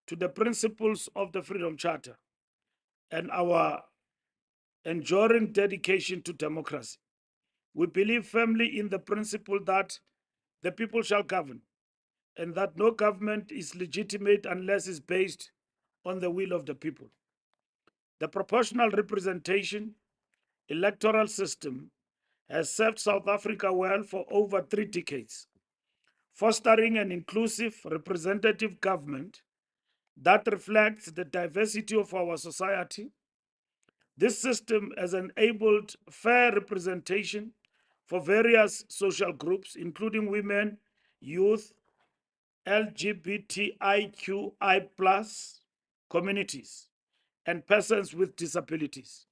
to the principles of the Freedom Charter and our enduring dedication to democracy. We believe firmly in the principle that the people shall govern and that no government is legitimate unless it's based on the will of the people. The proportional representation electoral system has served South Africa well for over 3 decades, fostering an inclusive representative government that reflects the diversity of our society. This system has enabled fair representation for various social groups, including women, youth, LGBTIQI+ communities, and persons with disabilities.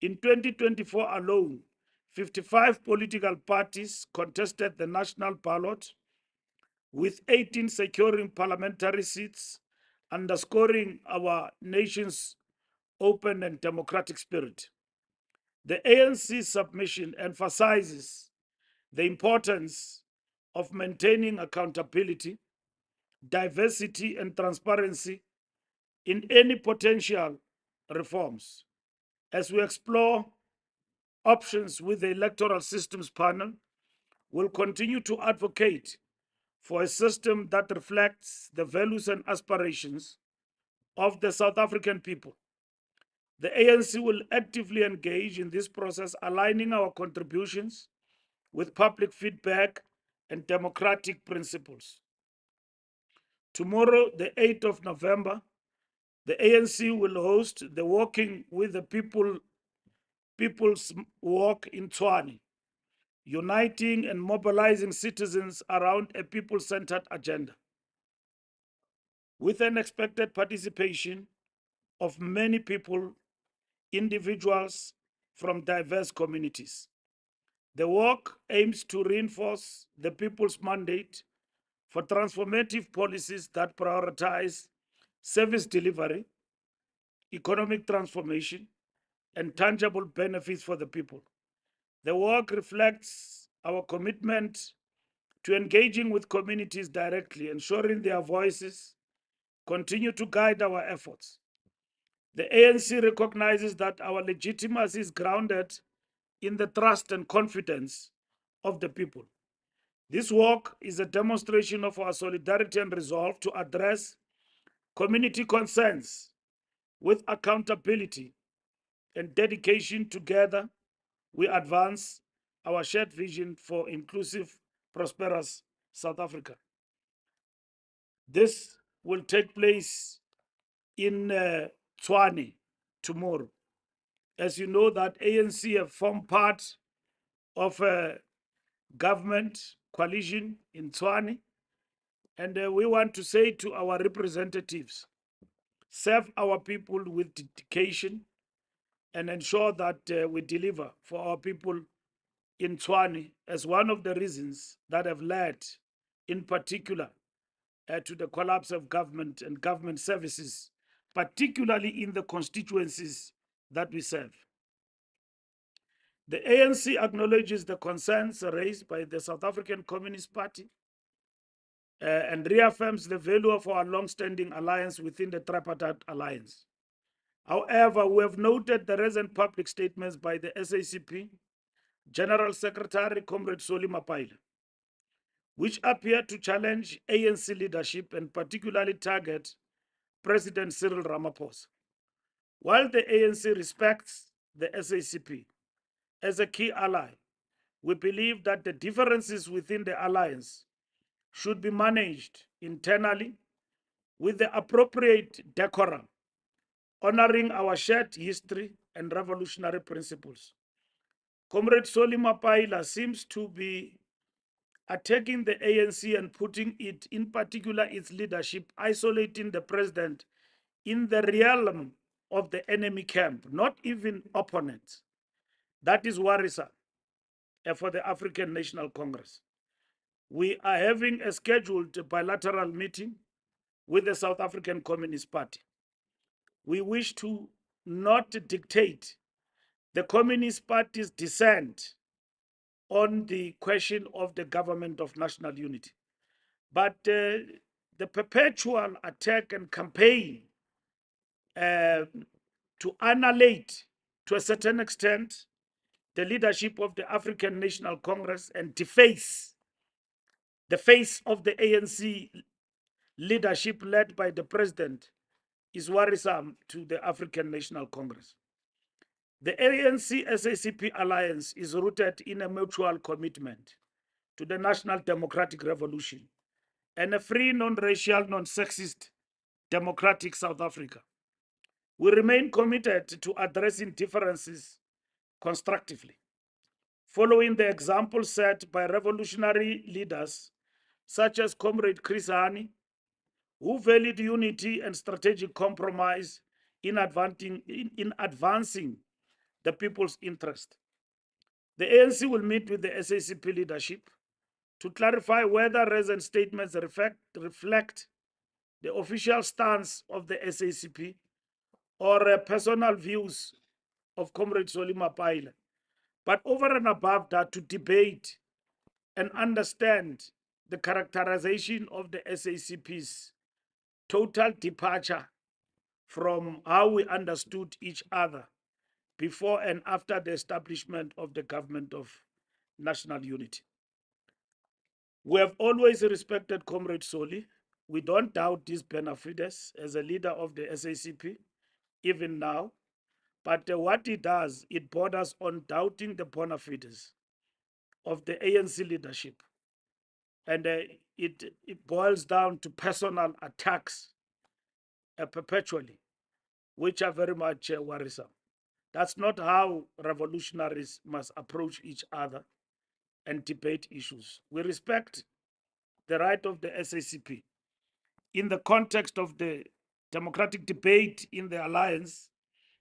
In 2024 alone, 55 political parties contested the national ballot, with 18 securing parliamentary seats, underscoring our nation's open and democratic spirit. The ANC submission emphasizes the importance of maintaining accountability, diversity, and transparency in any potential reforms. As we explore options with the electoral systems panel, we'll continue to advocate for a system that reflects the values and aspirations of the South African people. The ANC will actively engage in this process, aligning our contributions with public feedback and democratic principles. Tomorrow, the 8th of November, the ANC will host the Walking with the People's Walk in Tshwane, uniting and mobilizing citizens around a people-centered agenda. With an expected participation of many people, individuals from diverse communities. The walk aims to reinforce the people's mandate for transformative policies that prioritize service delivery, economic transformation, and tangible benefits for the people. The work reflects our commitment to engaging with communities directly, ensuring their voices continue to guide our efforts. The ANC recognizes that our legitimacy is grounded in the trust and confidence of the people. This work is a demonstration of our solidarity and resolve to address community concerns with accountability and dedication. Together, we advance our shared vision for inclusive, prosperous South Africa. This will take place in Tshwane tomorrow. As you know, that ANC have formed part of a government coalition in Tshwane, and we want to say to our representatives, serve our people with dedication and ensure that we deliver for our people in Tshwane as one of the reasons that have led, in particular, to the collapse of government and government services, particularly in the constituencies that we serve. The ANC acknowledges the concerns raised by the South African Communist Party and reaffirms the value of our long-standing alliance within the Tripartite Alliance. However, we have noted the recent public statements by the SACP General Secretary Comrade Fikile Mbalula, which appear to challenge ANC leadership and particularly target President Cyril Ramaphosa. While the ANC respects the SACP as a key ally, we believe that the differences within the alliance should be managed internally with the appropriate decorum, honoring our shared history and revolutionary principles. Comrade Fikile Mbalula seems to be attacking the ANC and putting it, in particular its leadership, isolating the president in the realm of the enemy camp, not even opponents. That is worrisome for the African National Congress. We are having a scheduled bilateral meeting with the South African Communist Party. We wish to not dictate the Communist Party's dissent on the question of the government of national unity, but the perpetual attack and campaign to annihilate, to a certain extent, the leadership of the African National Congress and deface the face of the ANC leadership led by the president is worrisome to the African National Congress. The ANC SACP alliance is rooted in a mutual commitment to the national democratic revolution and a free, non-racial, non-sexist democratic South Africa. We remain committed to addressing differences constructively, following the example set by revolutionary leaders such as Comrade Chris Hani, who valued unity and strategic compromise in advancing the people's interest. The ANC will meet with the SACP leadership to clarify whether recent statements reflect the official stance of the SACP or personal views of Comrade Solima Paile. But over and above that, to debate and understand the characterization of the SACP's total departure from how we understood each other before and after the establishment of the government of national unity. We have always respected Comrade Soli. We don't doubt his benefides as a leader of the SACP, even now. But what he does, it borders on doubting the bona fides of the ANC leadership. And it boils down to personal attacks perpetually, which are very much worrisome. That's not how revolutionaries must approach each other and debate issues. We respect the right of the SACP in the context of the democratic debate in the alliance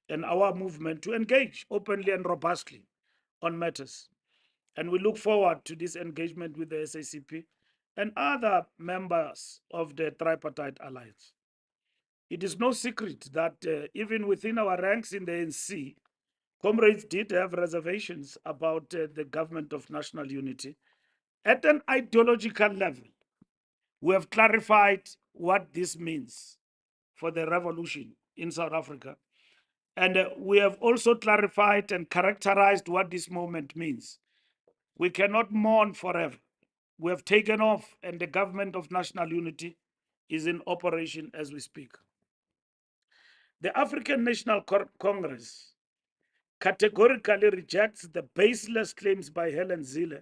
and our movement to engage openly and robustly on matters. And we look forward to this engagement with the SACP and other members of the tripartite alliance. It is no secret that even within our ranks in the ANC, comrades did have reservations about the government of national unity. At an ideological level, we have clarified what this means for the revolution in South Africa. And we have also clarified and characterized what this moment means. We cannot mourn forever. We have taken off, and the government of national unity is in operation as we speak. The African National Congress categorically rejects the baseless claims by Helen Zille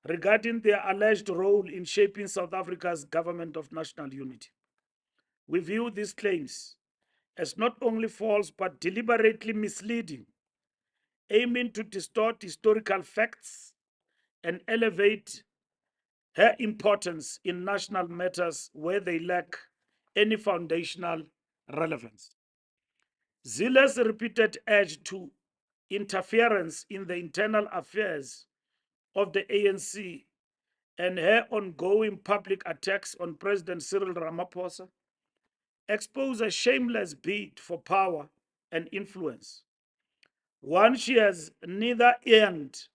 regarding their alleged role in shaping South Africa's government of national unity. We view these claims as not only false but deliberately misleading, aiming to distort historical facts and elevate her importance in national matters where they lack any foundational relevance. Zille's repeated urge to interference in the internal affairs of the ANC and her ongoing public attacks on President Cyril Ramaphosa expose a shameless bid for power and influence, one she has neither earned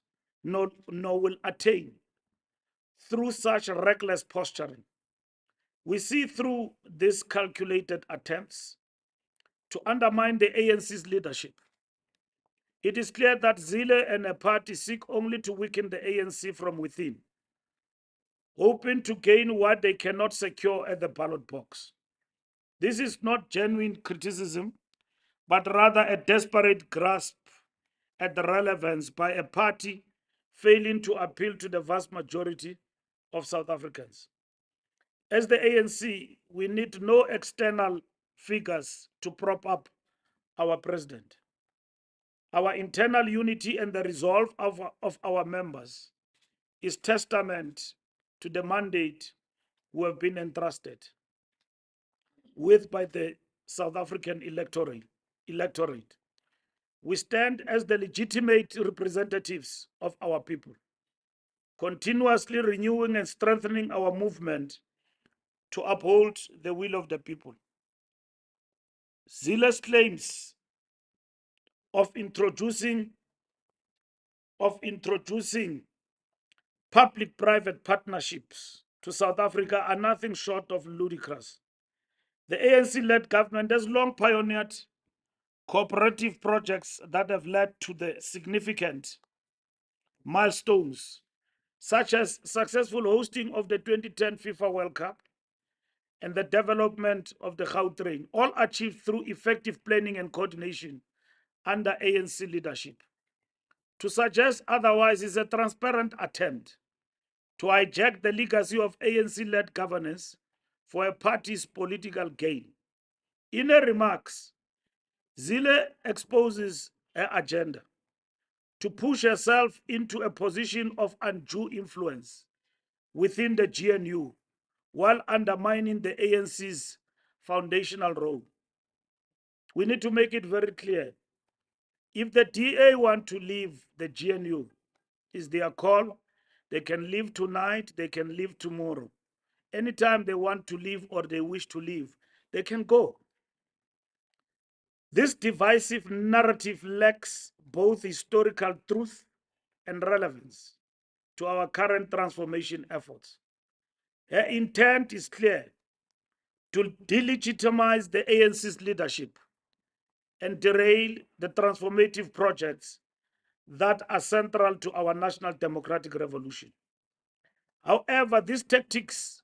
nor will attain through such reckless posturing. We see through these calculated attempts to undermine the ANC's leadership. It is clear that Zille and her party seek only to weaken the ANC from within, hoping to gain what they cannot secure at the ballot box. This is not genuine criticism, but rather a desperate grasp at the relevance by a party failing to appeal to the vast majority of South Africans. As the ANC, we need no external figures to prop up our president. Our internal unity and the resolve of our members is testament to the mandate we have been entrusted with by the South African electorate. We stand as the legitimate representatives of our people, continuously renewing and strengthening our movement to uphold the will of the people. Zille's claims of introducing public-private partnerships to South Africa are nothing short of ludicrous. The ANC-led government has long pioneered cooperative projects that have led to the significant milestones, such as successful hosting of the 2010 FIFA World Cup and the development of the Gautrain, all achieved through effective planning and coordination under ANC leadership. To suggest otherwise is a transparent attempt to hijack the legacy of ANC-led governance for a party's political gain. In her remarks, Zille exposes her agenda to push herself into a position of undue influence within the GNU while undermining the ANC's foundational role. We need to make it very clear. If the DA want to leave the GNU, is their call. They can leave tonight, they can leave tomorrow. Anytime they want to leave or they wish to leave, they can go. This divisive narrative lacks both historical truth and relevance to our current transformation efforts. Her intent is clear: to delegitimize the ANC's leadership and derail the transformative projects that are central to our national democratic revolution. However, these tactics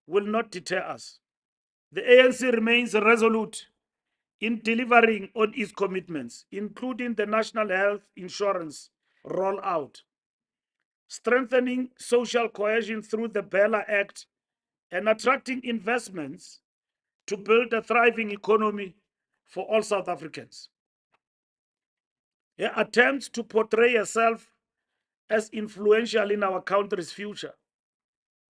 will not deter us. The ANC remains resolute in delivering on its commitments, including the national health insurance rollout, strengthening social cohesion through the Bella Act, and attracting investments to build a thriving economy for all South Africans. Her attempts to portray herself as influential in our country's future.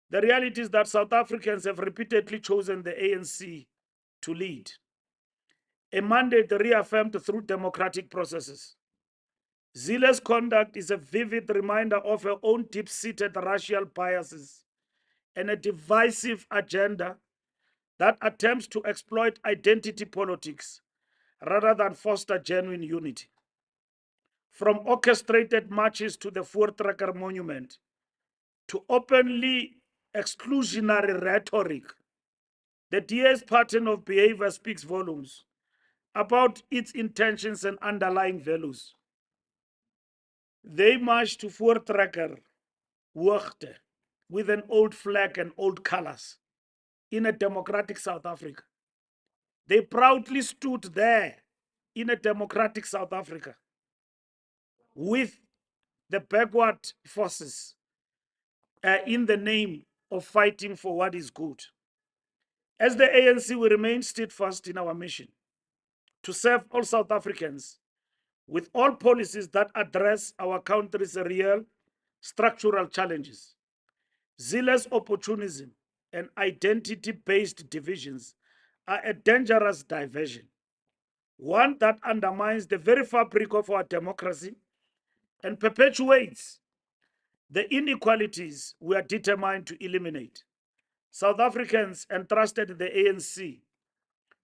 The reality is that South Africans have repeatedly chosen the ANC to lead, a mandate reaffirmed through democratic processes. Zille's conduct is a vivid reminder of her own deep-seated racial biases and a divisive agenda that attempts to exploit identity politics rather than foster genuine unity. From orchestrated marches to the Voortrekker Monument to openly exclusionary rhetoric, the DA's pattern of behavior speaks volumes about its intentions and underlying values. They march to Voortrekker Hoogte with an old flag and old colors in a democratic South Africa. They proudly stood there in a democratic South Africa with the backward forces in the name of fighting for what is good. As the ANC, we remain steadfast in our mission to serve all South Africans with all policies that address our country's real structural challenges. Zille's opportunism and identity-based divisions are a dangerous diversion, one that undermines the very fabric of our democracy and perpetuates the inequalities we are determined to eliminate. South Africans entrusted the ANC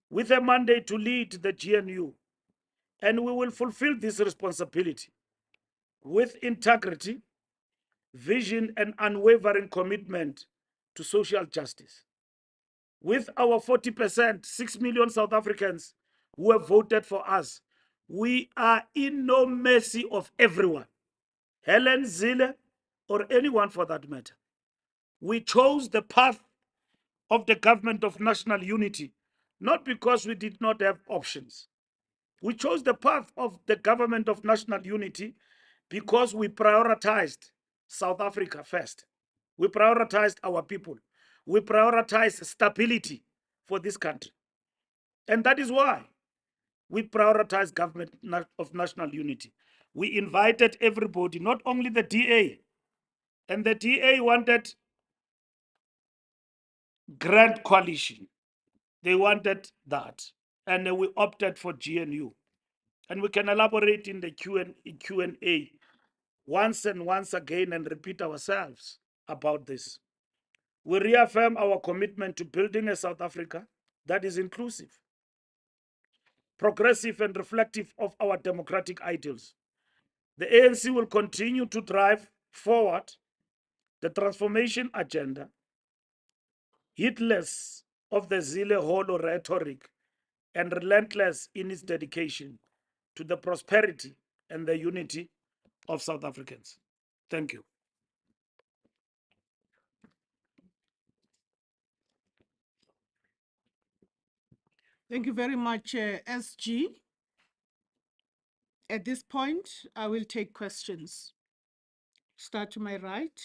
with a mandate to lead the GNU, and we will fulfill this responsibility with integrity, vision, and unwavering commitment to social justice. With our 40%, 6 million South Africans who have voted for us, we are in no mercy of everyone, Helen Zille, or anyone for that matter. We chose the path of the government of national unity, not because we did not have options. We chose the path of the government of national unity because we prioritized South Africa first. We prioritized our people. We prioritized stability for this country. And that is why we prioritize government of national unity. We invited everybody, not only the DA, and the DA wanted grand coalition. They wanted that, and we opted for GNU. And we can elaborate in the Q&A once and once again and repeat ourselves about this. We reaffirm our commitment to building a South Africa that is inclusive, progressive, and reflective of our democratic ideals. The ANC will continue to drive forward the transformation agenda heedless of the Zille hollow rhetoric and relentless in its dedication to the prosperity and the unity of South Africans. Thank you. Thank you very much, SG. At this point, I will take questions. Start to my right,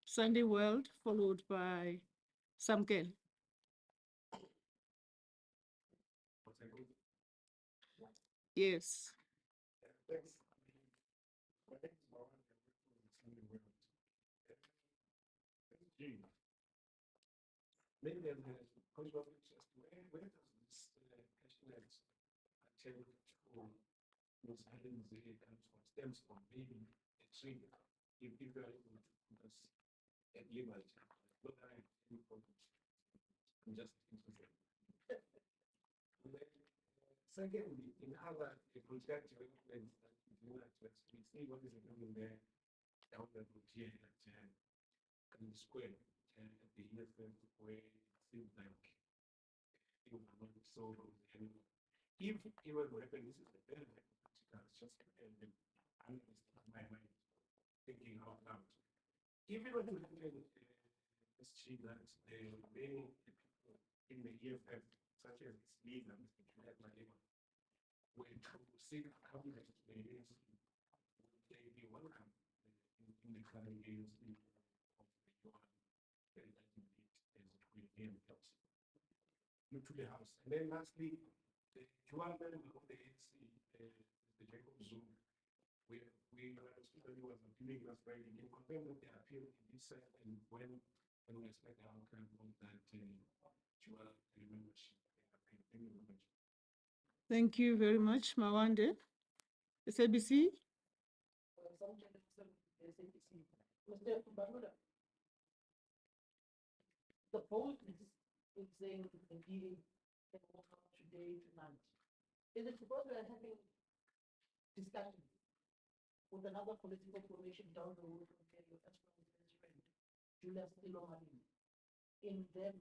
Sunday World, followed by Samkel. Yes. Maybe because of interest, where does this passionate attempt to use Helen Zille comes from, stems from maybe a trigger, if you are able to put us at liberty, what are any problems? I'm just interested. Secondly, in other project developments that we do at West, we see what is happening there down the road here at Kanye Square, at the EFF, where it seems like things are not so rosy anymore. If it were to happen, this is a very hypothetical, it's just analyst in my mind, thinking out loud. If it were to happen, this that the many people in the EFF, such as its leader, Mr. Juliet Malema, were to seek accompaniment to the ANC, would they be welcome in the current ANC of the Yuan that you did as it will name it? Luthuli House. And then lastly, the Yuan member of the ANC, Mr. Jacob Zuma, we understood that he was appealing last Friday. Can you confirm that the appeal in this and when we expect the outcome of that Yuan membership appeal? Thank you very much. Thank you very much, Mawande. SABC? Mr. Mbalula, the poll is saying the DA can walk out today, tonight. Is it because we are having discussion with another political formation down the road from here, as well as his friend, Julius Ilomani, in them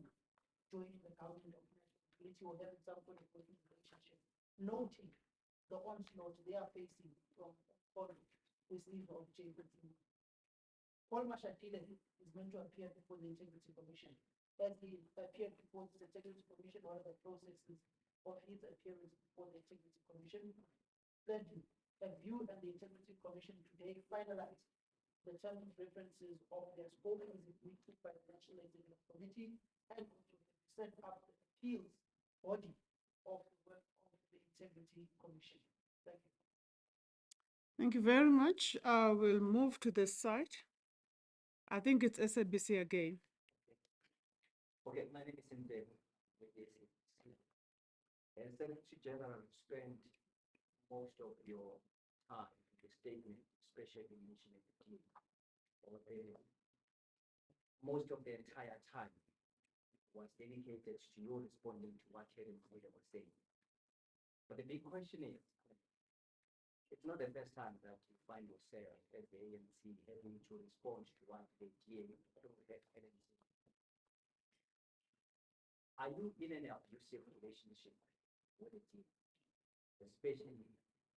joining the government of national unity or having some sort of working relationship, noting the onslaught they are facing from foreign with leader of JPT. Paul Mashatile is meant to appear before the Integrity Commission. As he appeared before the Integrity Commission, what are the processes of his appearance before the Integrity Commission? Thirdly, have you and the Integrity Commission today finalized the terms of references of their scope as agreed to by the National Executive Committee, and also set up the appeals body of the work of the Integrity Commission? Thank you. Thank you very much. We'll move to this side. I think it's SABC again. Okay, my name is Ndebe with the SABC. And Secretary General, spent most of your time in the statement, especially mentioning the team, or most of the entire time was dedicated to you responding to what Helen Zille was saying. But the big question is, it's not the first time that you find yourself as the ANC having to respond to what the DA had Helen Zille. Are you in an abusive relationship with the team? Especially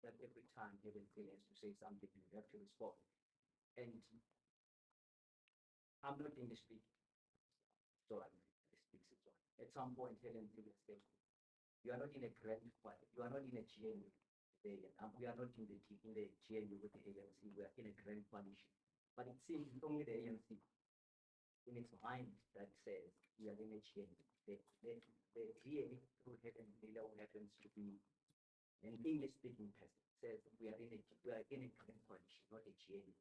that every time Helen Zille has to say something, you have to respond. And I'm not English speaking, so I'm speaks it on. At some point, Helen Zille said, you are not in a grand party, you are not in a GNU. We are not in the GNU with the ANC, we are in a grand coalition. But it seems it's only the ANC in its mind that says we are in a GNU. The DA, through Helen Zille, who happens to be an English-speaking person, says we are in a grand coalition, not a GNU.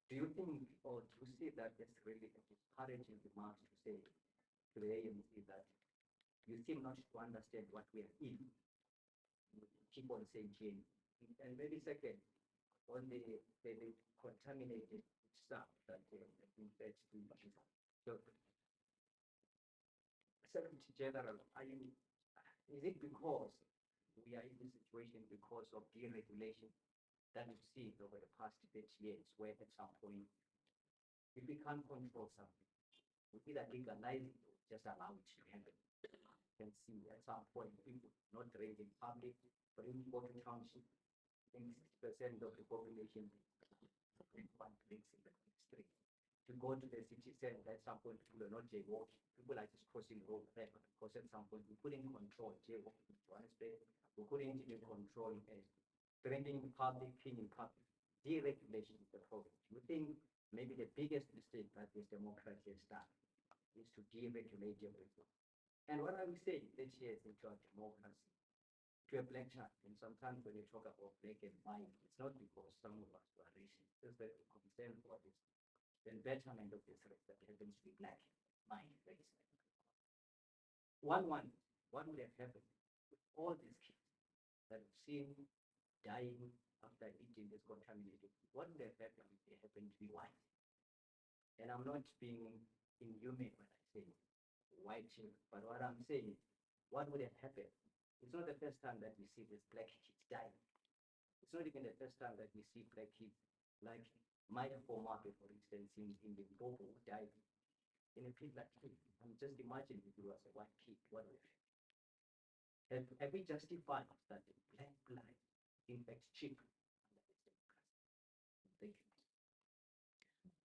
Do you think, or do you see that as really a disparaging remark to say to the ANC that you seem not to understand what we are in? You keep on saying GNU. And maybe second, on the contaminated stuff that has been fed to you. So, Secretary General, is it because we are in this situation because of deregulation that we've seen over the past 30 years, where at some point, if we can't control something, We either legalize it or just allow it to happen. You can see at some point people not drink in public, but in Cooperative Township, I think 60% of the population drink one drinks in the street. To go to the city center, at some point people are not jaywalking. People are just crossing the road there, because at some point we couldn't control jaywalking in Johannesburg. We couldn't even control drinking in public, peeing in public. Deregulation is the problem. We think maybe the biggest mistake that this democracy has done is to deregulate everything. And what I would say, 30 years into our democracy, to a black child, and sometimes when you talk about black and white, it's not because some of us were racist, it's that we're concerned about this, the betterment of this race that happens to be black, white race. What would have happened with all these kids that we've seen dying after eating this contaminated food? What would have happened if they happened to be white? And I'm not being inhumane when I say white children, but what I'm saying is, what would have happened? It's not the first time that we see these black kids dying. It's not even the first time that we see black kids like Mike Formape, for instance, in the Limpopo, who died in a pit like him. I'm just imagining if it was a white kid, what would have happened? Have we justified that the black blood in fact cheap under this democracy? Thank you.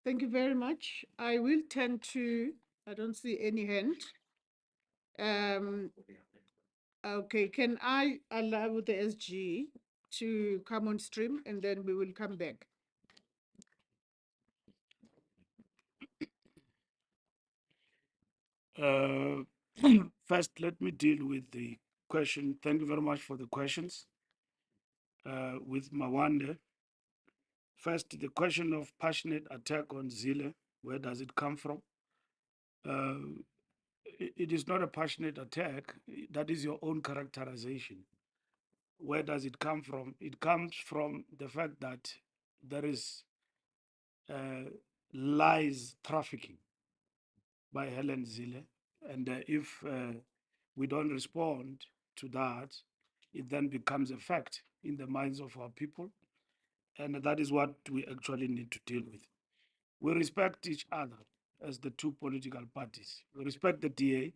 Thank you very much. I will turn to, I don't see any hand. Okay, can I allow the SG to come on stream and then we will come back? First, let me deal with the question. Thank you very much for the questions. With Mawande, first, the question of passionate attack on Zille, where does it come from? It is not a passionate attack. That is your own characterization. Where does it come from? It comes from the fact that there is lies trafficking by Helen Zille. And if we don't respond to that, it then becomes a fact in the minds of our people. And that is what we actually need to deal with. We respect each other as the two political parties. We respect the DA,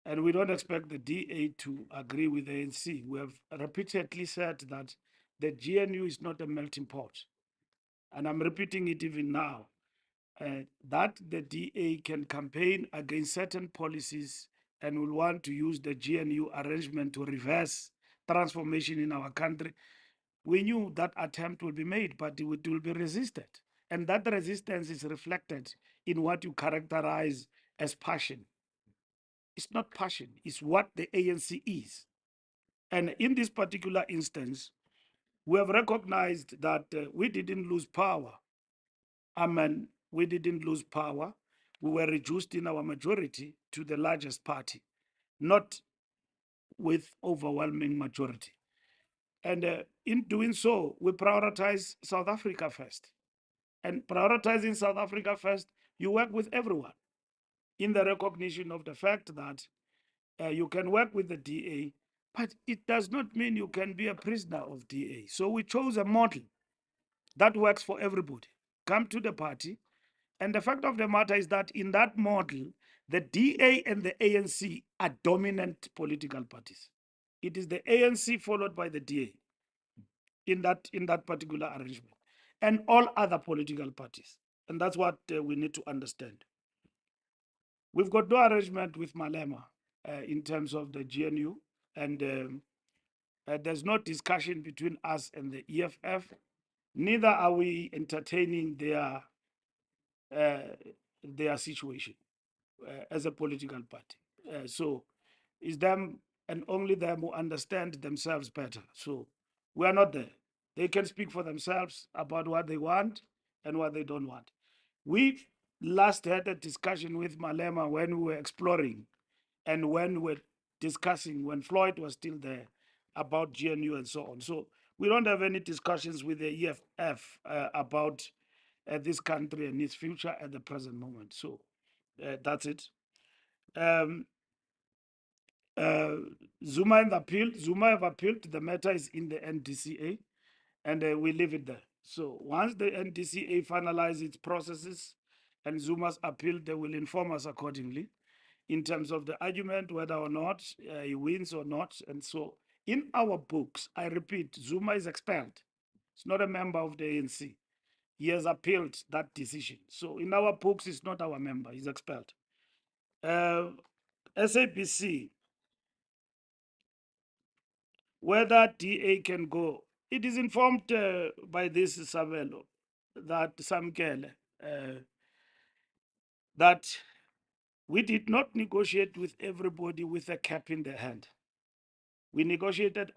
and we don't expect the DA to agree with the ANC. We have repeatedly said that the GNU is not a melting pot. And I'm repeating it even now, that the DA can campaign against certain policies and will want to use the GNU arrangement to reverse transformation in our country. We knew that attempt will be made, but it will be resisted. And that resistance is reflected in what you characterize as passion. It's not passion, it's what the ANC is. And in this particular instance, we have recognized that we didn't lose power. I mean, we didn't lose power. We were reduced in our majority to the largest party, not with overwhelming majority. And in doing so, we prioritize South Africa first. And prioritizing South Africa first, you work with everyone in the recognition of the fact that you can work with the DA, but it does not mean you can be a prisoner of DA. So we chose a model that works for everybody. Come to the party. And the fact of the matter is that in that model, the DA and the ANC are dominant political parties. It is the ANC followed by the DA in that particular arrangement, and all other political parties. And that's what we need to understand. We've got no arrangement with Malema in terms of the GNU, and there's no discussion between us and the EFF. Neither are we entertaining their situation as a political party. So it's them and only them who understand themselves better. So we are not there. They can speak for themselves about what they want and what they don't want. We last had a discussion with Malema when we were exploring and when we were discussing, when Floyd was still there, about GNU and so on. So we don't have any discussions with the EFF about this country and its future at the present moment. So that's it. Zuma have appealed. The matter is in the NDCA, and we leave it there. So once the NDCA finalizes its processes and Zuma's appeal, they will inform us accordingly in terms of the argument, whether or not he wins or not. And so, in our books, I repeat, Zuma is expelled. He's not a member of the ANC. He has appealed that decision. So, in our books, he's not our member. He's expelled. SAPC, whether DA can go, it is informed by this Sabelo, that Samkele, that we did not negotiate with everybody with a cap in their hand. We negotiated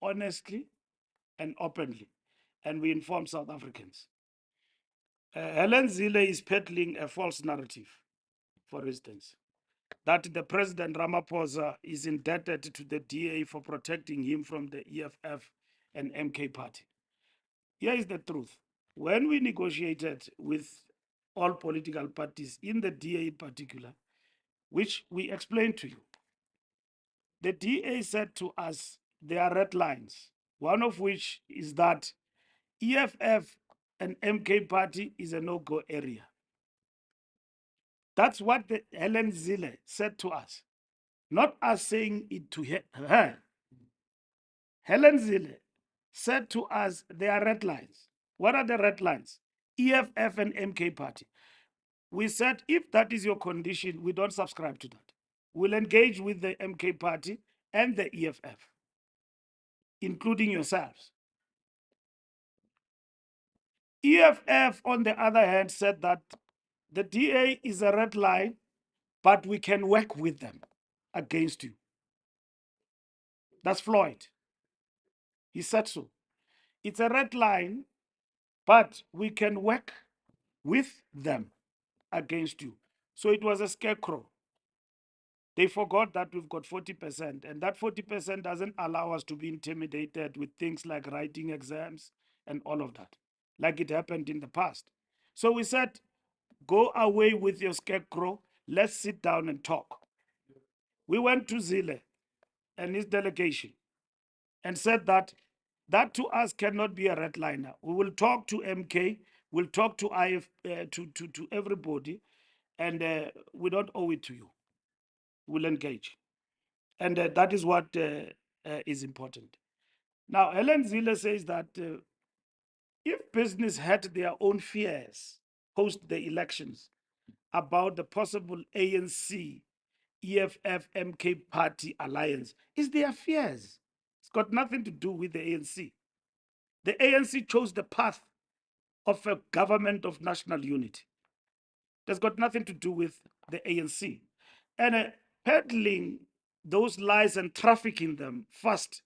honestly and openly, and we informed South Africans. Helen Zille is peddling a false narrative, for instance, that the President Ramaphosa is indebted to the DA for protecting him from the EFF and MK party. Here is the truth. When we negotiated with all political parties, in the DA in particular, which we explained to you, the DA said to us there are red lines, one of which is that EFF and MK party is a no-go area. That's what the Helen Zille said to us, not us saying it to her. Helen Zille said to us there are red lines. What are the red lines? EFF and MK party. We said if that is your condition, we don't subscribe to that. We'll engage with the MK party and the EFF, including yourselves. EFF, on the other hand, said that the DA is a red line, but we can work with them against you. That's Floyd. He said so. It's a red line, but we can work with them against you. So it was a scarecrow. They forgot that we've got 40%, and that 40% doesn't allow us to be intimidated with things like writing exams and all of that, like it happened in the past. So we said, go away with your scarecrow. Let's sit down and talk. We went to Zille and his delegation and said that to us cannot be a redliner. We will talk to MK, we'll talk to to everybody, and we don't owe it to you. We'll engage. And that is what is important. Now, Helen Zille says that if business had their own fears post the elections about the possible ANC, EFF, MK party alliance, it's their fears. It's got nothing to do with the ANC. The ANC chose the path of a government of national unity. That's got nothing to do with the ANC. And peddling those lies and trafficking them fast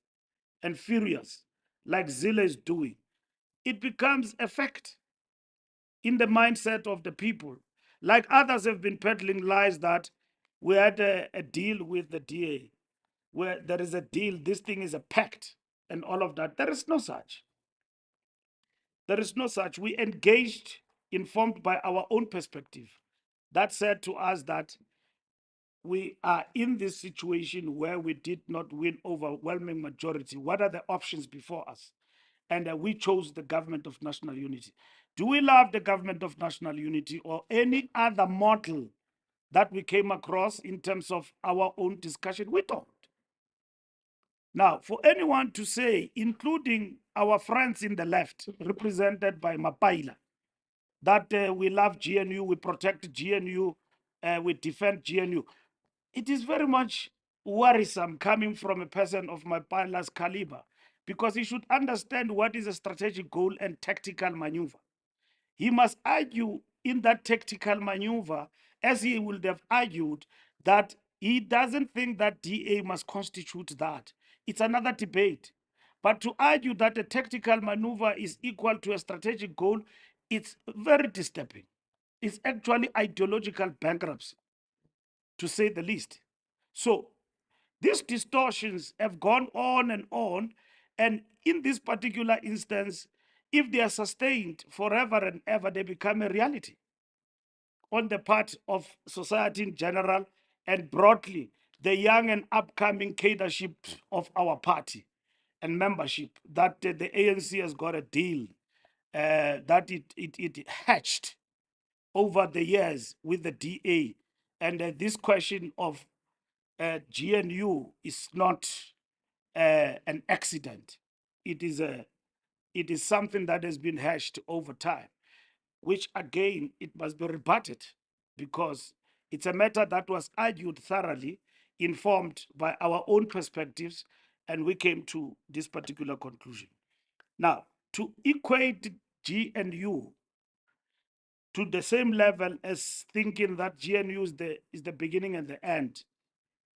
and furious, like Zille is doing, it becomes a fact in the mindset of the people. Like others have been peddling lies that we had a deal with the DA, where there is a deal, this thing is a pact, and all of that. There is no such. There is no such. We engaged, informed by our own perspective. That said to us that we are in this situation where we did not win overwhelming majority. What are the options before us? And we chose the government of national unity. Do we love the government of national unity or any other model that we came across in terms of our own discussion? We don't. Now, for anyone to say, including our friends in the left, represented by Mapaila, that we love GNU, we protect GNU, we defend GNU, it is very much worrisome coming from a person of Mapaila's caliber, because he should understand what is a strategic goal and tactical maneuver. He must argue in that tactical maneuver, as he would have argued, that he doesn't think that DA must constitute that. It's another debate. But to argue that a tactical maneuver is equal to a strategic goal, it's very disturbing. It's actually ideological bankruptcy, to say the least. So these distortions have gone on, and in this particular instance, if they are sustained forever and ever, they become a reality on the part of society in general and broadly the young and upcoming cadreship of our party and membership, that the ANC has got a deal that it hatched over the years with the DA. And this question of GNU is not an accident. It is something that has been hashed over time, which again, it must be rebutted because it's a matter that was argued thoroughly, informed by our own perspectives, and we came to this particular conclusion. Now, to equate GNU to the same level as thinking that GNU is the beginning and the end,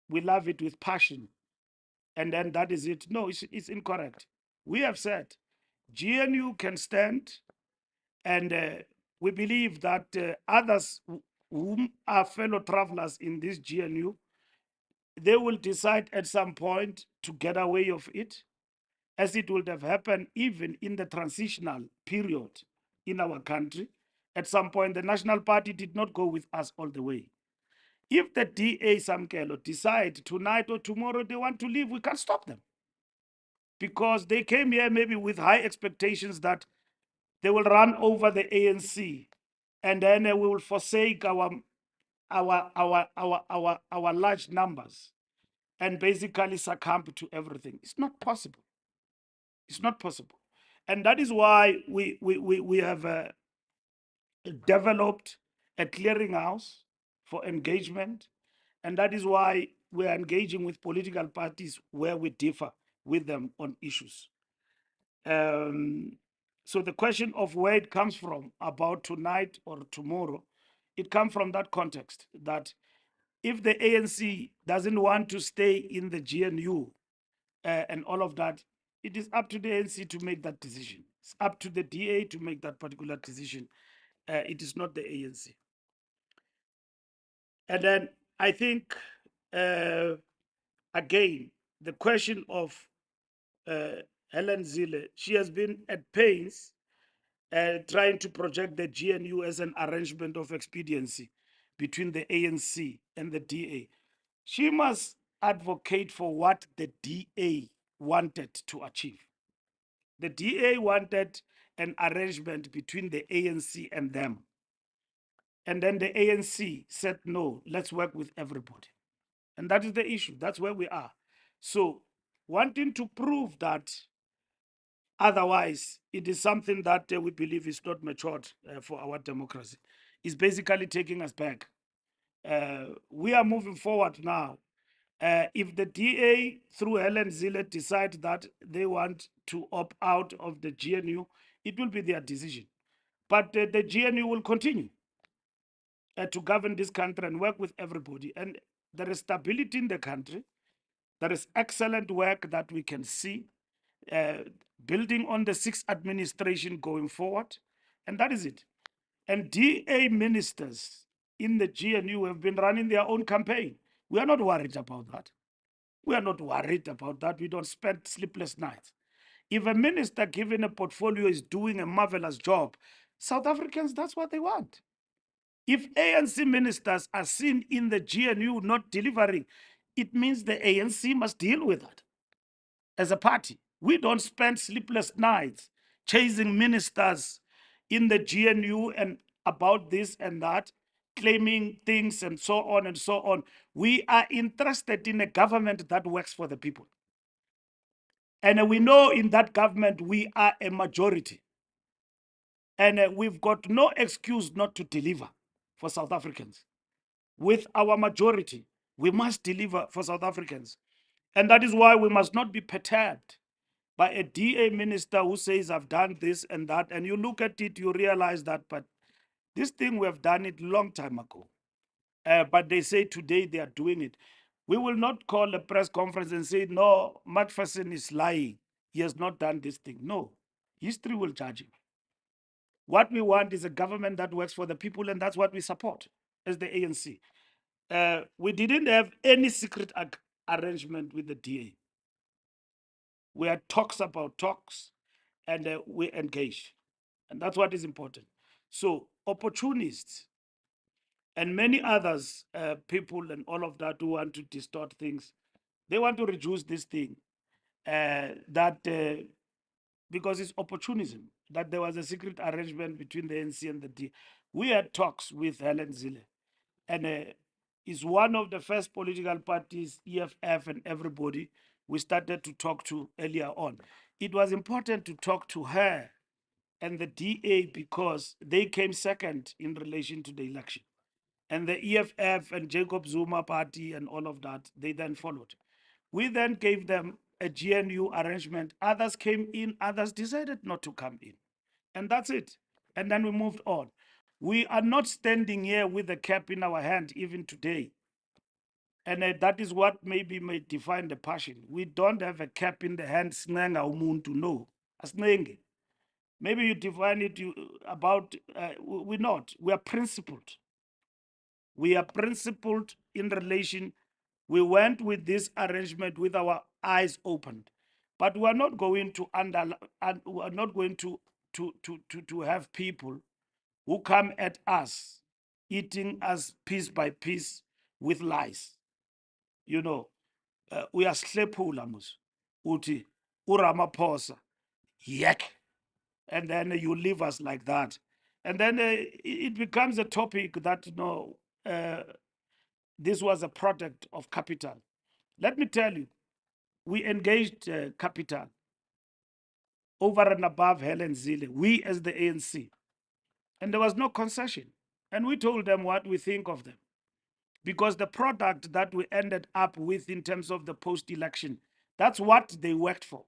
we love it with passion, and then that is it. No, it's incorrect. We have said GNU can stand, and we believe that others whom are fellow travelers in this GNU, they will decide at some point to get away of it, as it would have happened even in the transitional period in our country. At some point, the National Party did not go with us all the way. If the DA Samkelo decide tonight or tomorrow they want to leave, we can't stop them. Because they came here maybe with high expectations that they will run over the ANC, and then we will forsake our large numbers and basically succumb to everything. It's not possible. It's not possible. And that is why we have developed a clearinghouse for engagement. And that is why we are engaging with political parties where we differ with them on issues. So the question of where it comes from about tonight or tomorrow, it comes from that context that if the ANC doesn't want to stay in the GNU and all of that, it is up to the ANC to make that decision. It's up to the DA to make that particular decision. It is not the ANC. And then I think, again, the question of Helen Zille, she has been at pains trying to project the GNU as an arrangement of expediency between the ANC and the DA. She must advocate for what the DA wanted to achieve. The DA wanted an arrangement between the ANC and them. And then the ANC said, no, let's work with everybody. And that is the issue. That's where we are. So, wanting to prove that otherwise, it is something that we believe is not matured for our democracy, is basically taking us back. We are moving forward now. If the DA, through Helen Zille, decide that they want to opt out of the GNU, it will be their decision. But the GNU will continue to govern this country and work with everybody. And there is stability in the country. There is excellent work that we can see, building on the sixth administration going forward. And that is it. And DA ministers in the GNU have been running their own campaign. We are not worried about that. We are not worried about that. We don't spend sleepless nights. If a minister given a portfolio is doing a marvelous job, South Africans, that's what they want. If ANC ministers are seen in the GNU not delivering, it means the ANC must deal with that as a party. We don't spend sleepless nights chasing ministers in the GNU and about this and that, claiming things and so on and so on. We are interested in a government that works for the people. And we know in that government we are a majority. And we've got no excuse not to deliver for South Africans. With our majority, we must deliver for South Africans. And that is why we must not be perturbed by a DA minister who says, I've done this and that. And you look at it, you realize that, but this thing, we have done it long time ago. But they say today they are doing it. We will not call a press conference and say, no, Macpherson is lying. He has not done this thing. No, history will judge him. What we want is a government that works for the people, and that's what we support as the ANC. We didn't have any secret arrangement with the DA. We had talks about talks, and we engage. And that's what is important. So opportunists and many others, people and all of that who want to distort things, they want to reduce this thing because it's opportunism. that there was a secret arrangement between the ANC and the D. We had talks with Helen Zille, and is one of the first political parties, EFF and everybody, we started to talk to earlier on. It was important to talk to her and the DA because they came second in relation to the election. And the EFF and Jacob Zuma party and all of that, they then followed. We then gave them a GNU arrangement. Others came in, others decided not to come in. And that's it. And then we moved on. We are not standing here with a cap in our hand even today. And that is what maybe may define the passion. We don't have a cap in the hand, snenga umuntu, no. Asnenge. Maybe you define it about, we're not. We are principled. We are principled in relation. We went with this arrangement with our eyes opened, but we are not going to we are not going to have people who come at us, eating us piece by piece with lies. You know, we are slepula mus, uti, uramaphosa, yak, and then you leave us like that, and then it becomes a topic that this was a product of capital. Let me tell you, we engaged capital over and above Helen Zille, we as the ANC, and there was no concession. And we told them what we think of them. Because the product that we ended up with in terms of the post-election, that's what they worked for.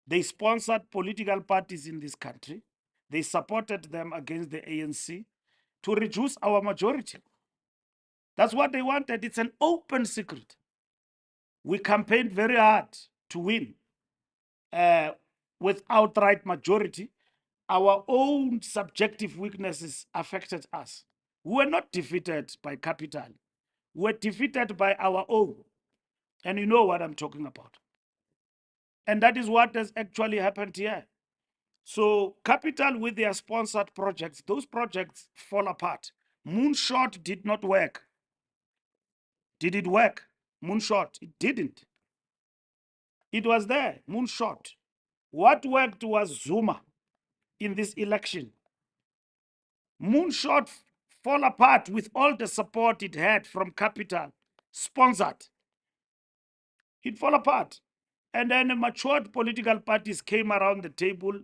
They sponsored political parties in this country. They supported them against the ANC to reduce our majority. That's what they wanted. It's an open secret. We campaigned very hard to win with outright majority. Our own subjective weaknesses affected us. We were not defeated by capital. We were defeated by our own. And you know what I'm talking about. And that is what has actually happened here. So capital with their sponsored projects, those projects fall apart. Moonshot did not work. Did it work? Moonshot, it didn't. It was there, moonshot. What worked was Zuma in this election. Moonshot fall apart with all the support it had from capital, sponsored. It fall apart. And then matured political parties came around the table,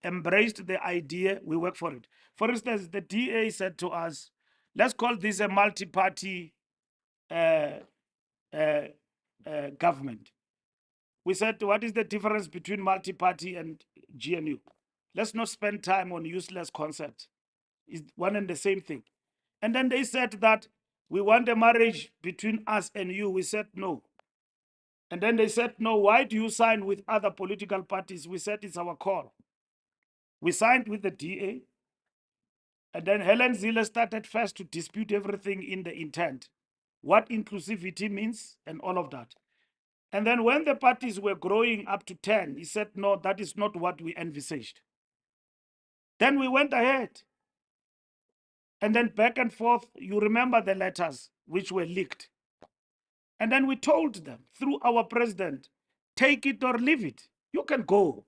embraced the idea, we work for it. For instance, the DA said to us, let's call this a multi-party government. We said, what is the difference between multi-party and GNU? Let's not spend time on useless concepts. It's one and the same thing. And then they said that we want a marriage between us and you. We said no. And then they said, no, why do you sign with other political parties? We said it's our call. We signed with the DA. And then Helen Zille started first to dispute everything in the intent, what inclusivity means and all of that. And then when the parties were growing up to 10, he said, no, that is not what we envisaged. Then we went ahead. And then back and forth, you remember the letters which were leaked. And then we told them through our president, take it or leave it. You can go.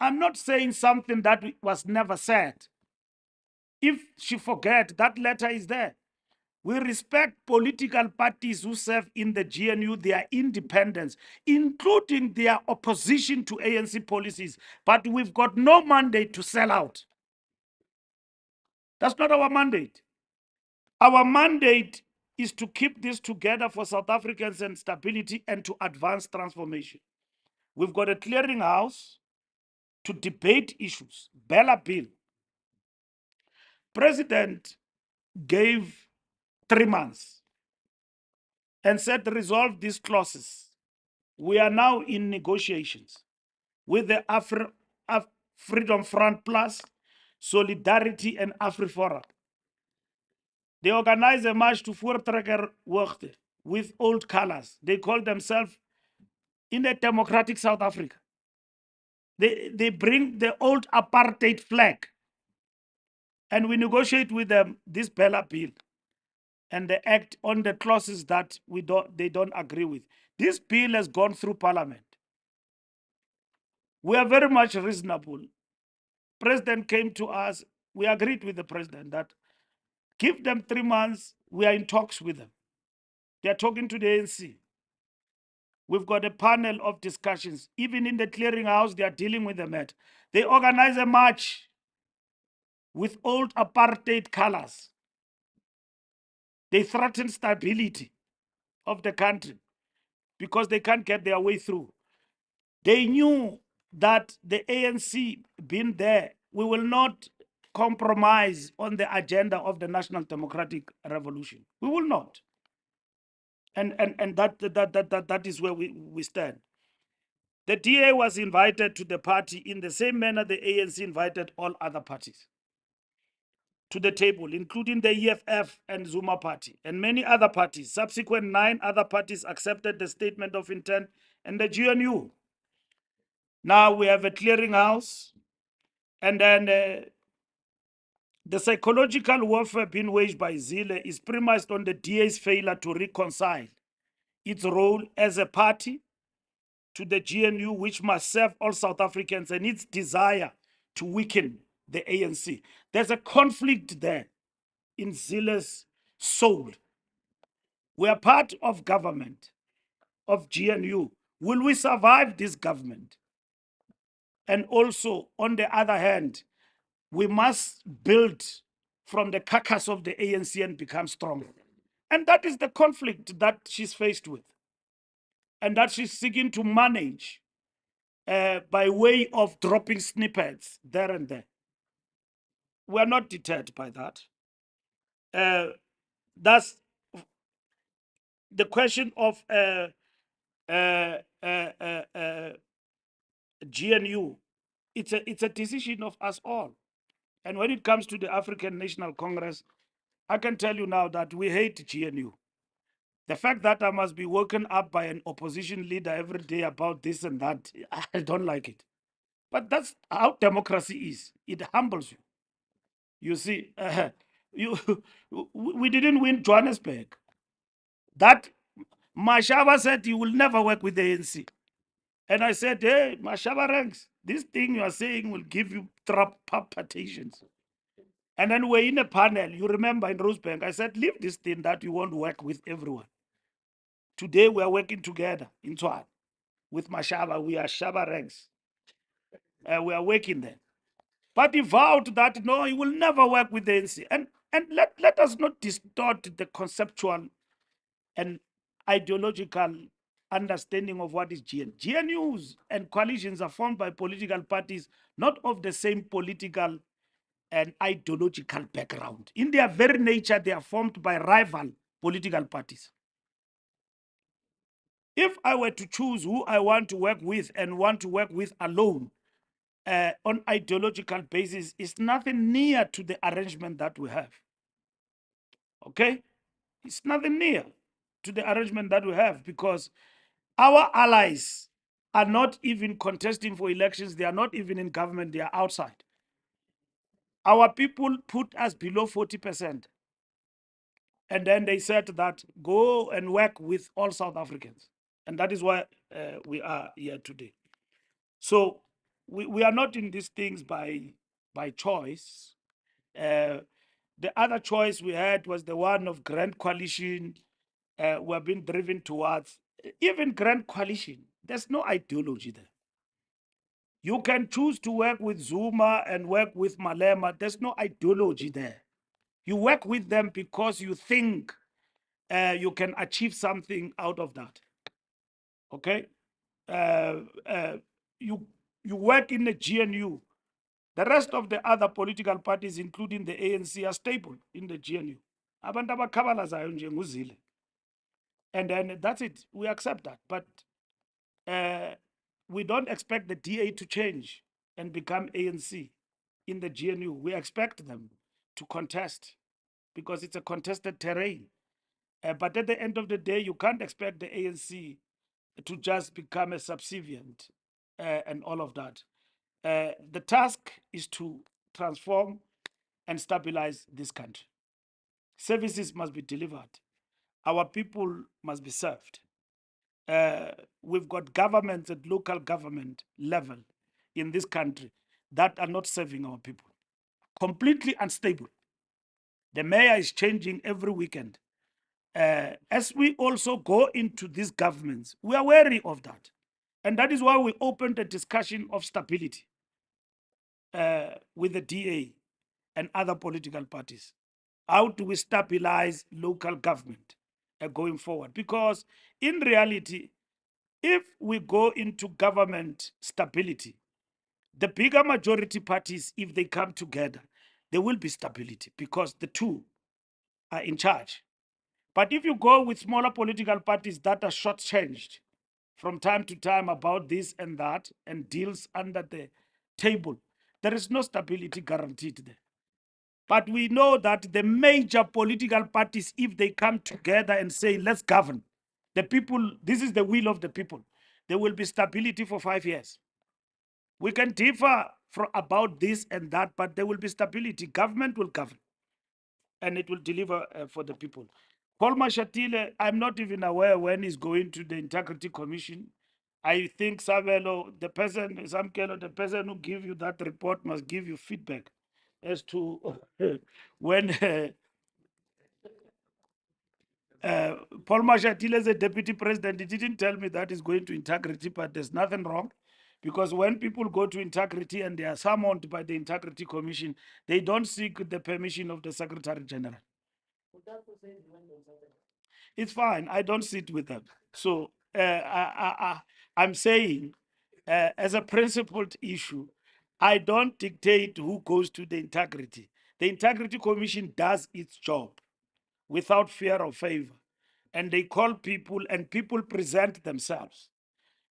I'm not saying something that was never said. If she forget, that letter is there. We respect political parties who serve in the GNU, their independence, including their opposition to ANC policies. But we've got no mandate to sell out. That's not our mandate. Our mandate is to keep this together for South Africans and stability and to advance transformation. We've got a clearinghouse to debate issues. Bella Bill. President gave 3 months and said, resolve these clauses. We are now in negotiations with the Freedom Front Plus, Solidarity and AfriForum. They organize a march to Voortrekker Hoogte with old colors. They call themselves in a democratic South Africa. They bring the old apartheid flag and we negotiate with them this Bella Bill and they act on the clauses that they don't agree with. This bill has gone through Parliament. We are very much reasonable. president came to us, we agreed with the president that give them 3 months. We are in talks with them. They are talking to the ANC. We've got a panel of discussions. Even in the clearinghouse, they are dealing with the matter. They organize a march with old apartheid colors. They threaten stability of the country because they can't get their way through. They knew that the ANC being there, we will not compromise on the agenda of the National Democratic Revolution. We will not. And that is where we stand. The DA was invited to the party in the same manner the ANC invited all other parties to the table, including the EFF and Zuma party and many other parties. Subsequent 9 other parties accepted the statement of intent and the GNU. Now we have a clearinghouse, and then the psychological warfare being waged by Zille is premised on the DA's failure to reconcile its role as a party to the GNU, which must serve all South Africans, and its desire to weaken the ANC. There's a conflict there in Zille's soul. We are part of government, of GNU. Will we survive this government? And also, on the other hand, we must build from the carcass of the ANC and become stronger. And that is the conflict that she's faced with, and that she's seeking to manage by way of dropping snippets there and there. We are not deterred by that. That's the question of GNU. It's a decision of us all. And when it comes to the African National Congress, I can tell you now that we hate GNU. The fact that I must be woken up by an opposition leader every day about this and that, I don't like it. But that's how democracy is. It humbles you. You see, we didn't win Johannesburg. That Mashaba said he will never work with the ANC. And I said, hey, Mashaba ranks, this thing you are saying will give you palpitations. And then we're in a panel. You remember in Rosebank, I said, leave this thing that you won't work with everyone. Today we are working together in Tshwane with Mashaba. We are Shaba ranks. We are working there. But he vowed that no, he will never work with the ANC. And let us not distort the conceptual and ideological understanding of what is GNU. GNUs and coalitions are formed by political parties not of the same political and ideological background. In their very nature, they are formed by rival political parties. If I were to choose who I want to work with and want to work with alone on ideological basis, it's nothing near to the arrangement that we have. Okay? It's nothing near to the arrangement that we have, because our allies are not even contesting for elections. They are not even in government. They are outside. Our people put us below 40%. And then they said that go and work with all South Africans. And that is why we are here today. So we are not in these things by choice. The other choice we had was the one of Grand Coalition. We have been driven towards. Even Grand Coalition, there's no ideology there. You can choose to work with Zuma and work with Malema. There's no ideology there. You work with them because you think you can achieve something out of that. Okay? You work in the GNU. The rest of the other political parties, including the ANC, are stable in the GNU. Abantu abakhabalazayo nje nguZille. And then that's it. We accept that. But we don't expect the DA to change and become ANC in the GNU. We expect them to contest because it's a contested terrain. But at the end of the day, you can't expect the ANC to just become a subservient and all of that. The task is to transform and stabilize this country. Services must be delivered. Our people must be served. We've got governments at local government level in this country that are not serving our people. Completely unstable. The mayor is changing every weekend. As we also go into these governments, we are wary of that. And that is why we opened a discussion of stability with the DA and other political parties. How do we stabilize local government going forward? Because in reality, if we go into government stability, the bigger majority parties, if they come together, there will be stability because the two are in charge. But if you go with smaller political parties that are shortchanged from time to time about this and that and deals under the table, there is no stability guaranteed there. But we know that the major political parties, if they come together and say, let's govern, the people, this is the will of the people, there will be stability for 5 years. We can differ about this and that, but there will be stability. Government will govern and it will deliver for the people. Paul Mashatile, I'm not even aware when he's going to the Integrity Commission. I think Samkelo, the person who give you that report must give you feedback as to when Paul Mashatile is a deputy president. He didn't tell me that he's going to Integrity, but there's nothing wrong. Because when people go to Integrity and they are summoned by the Integrity Commission, they don't seek the permission of the Secretary General. It's fine. I don't sit with them. So I'm saying, as a principled issue, I don't dictate who goes to the Integrity. The Integrity Commission does its job without fear or favor. And they call people and people present themselves.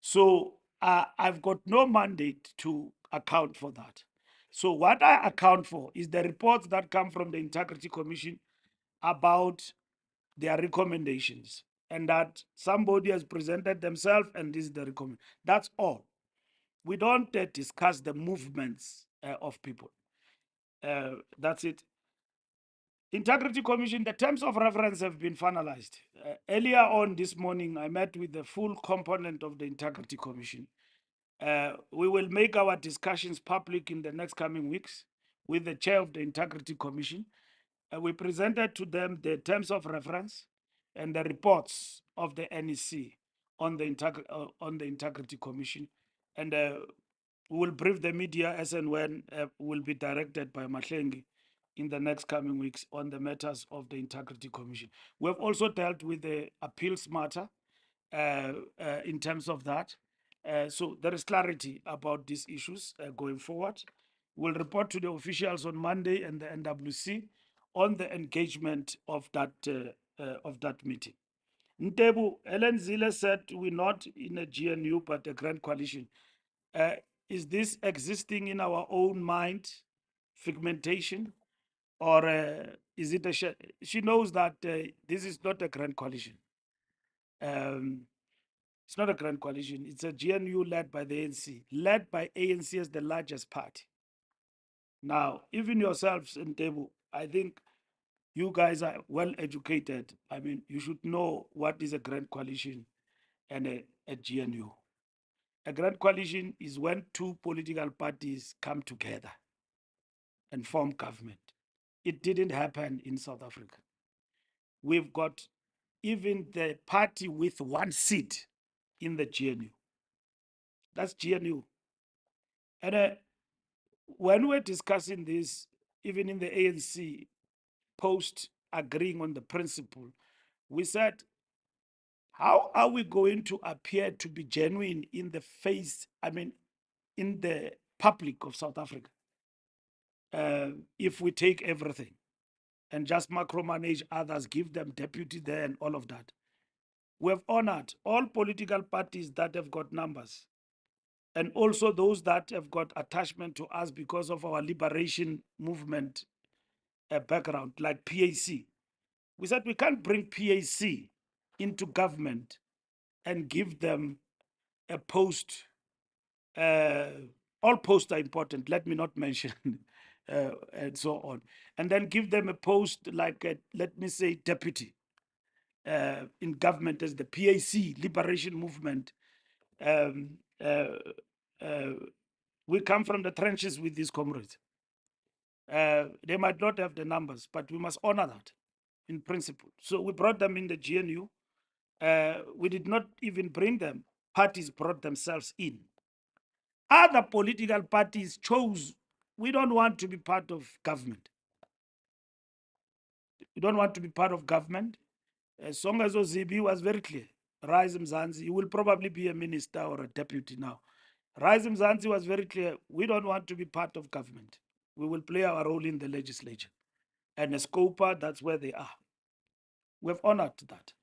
So I've got no mandate to account for that. So what I account for is the reports that come from the Integrity Commission about their recommendations and that somebody has presented themselves and this is the recommend. That's all. We don't discuss the movements of people. That's it. Integrity Commission, the terms of reference have been finalized. Earlier on this morning, I met with the full component of the Integrity Commission. We will make our discussions public in the next coming weeks with the chair of the Integrity Commission. We presented to them the terms of reference and the reports of the NEC on the Integrity Commission. And we will brief the media as and when will be directed by Mahlengi in the next coming weeks on the matters of the Integrity Commission. We have also dealt with the appeals matter in terms of that. So there is clarity about these issues going forward. We'll report to the officials on Monday and the NWC on the engagement of that meeting. Ntebu, Helen Zille said we're not in a GNU but a grand coalition. Is this existing in our own mind, figmentation, or is it a? She knows that this is not a grand coalition. It's not a grand coalition. It's a GNU led by the ANC, led by ANC as the largest party. Now, even yourselves, Ntebu, I think you guys are well educated. I mean, you should know what is a grand coalition and a GNU. A grand coalition is when two political parties come together and form government. It didn't happen in South Africa. We've got even the party with one seat in the GNU. That's GNU. And when we're discussing this, even in the ANC, post agreeing on the principle, we said, how are we going to appear to be genuine in the face, in the public of South Africa, if we take everything and just micromanage others, give them deputy there and all of that? We have honored all political parties that have got numbers and also those that have got attachment to us because of our liberation movement background, like PAC. We said we can't bring PAC into government and give them a post. All posts are important, let me not mention, and so on. And then give them a post like, let me say, deputy in government as the PAC, Liberation Movement, We come from the trenches with these comrades. They might not have the numbers, but we must honor that in principle. So we brought them in the GNU. We did not even bring them. Parties brought themselves in. Other political parties chose, we don't want to be part of government. We don't want to be part of government. As long as Ozibi was very clear, Rise Mzansi, he will probably be a minister or a deputy now. Rise Mzansi was very clear, we don't want to be part of government. We will play our role in the legislature. And as COPA, that's where they are. We've honored that.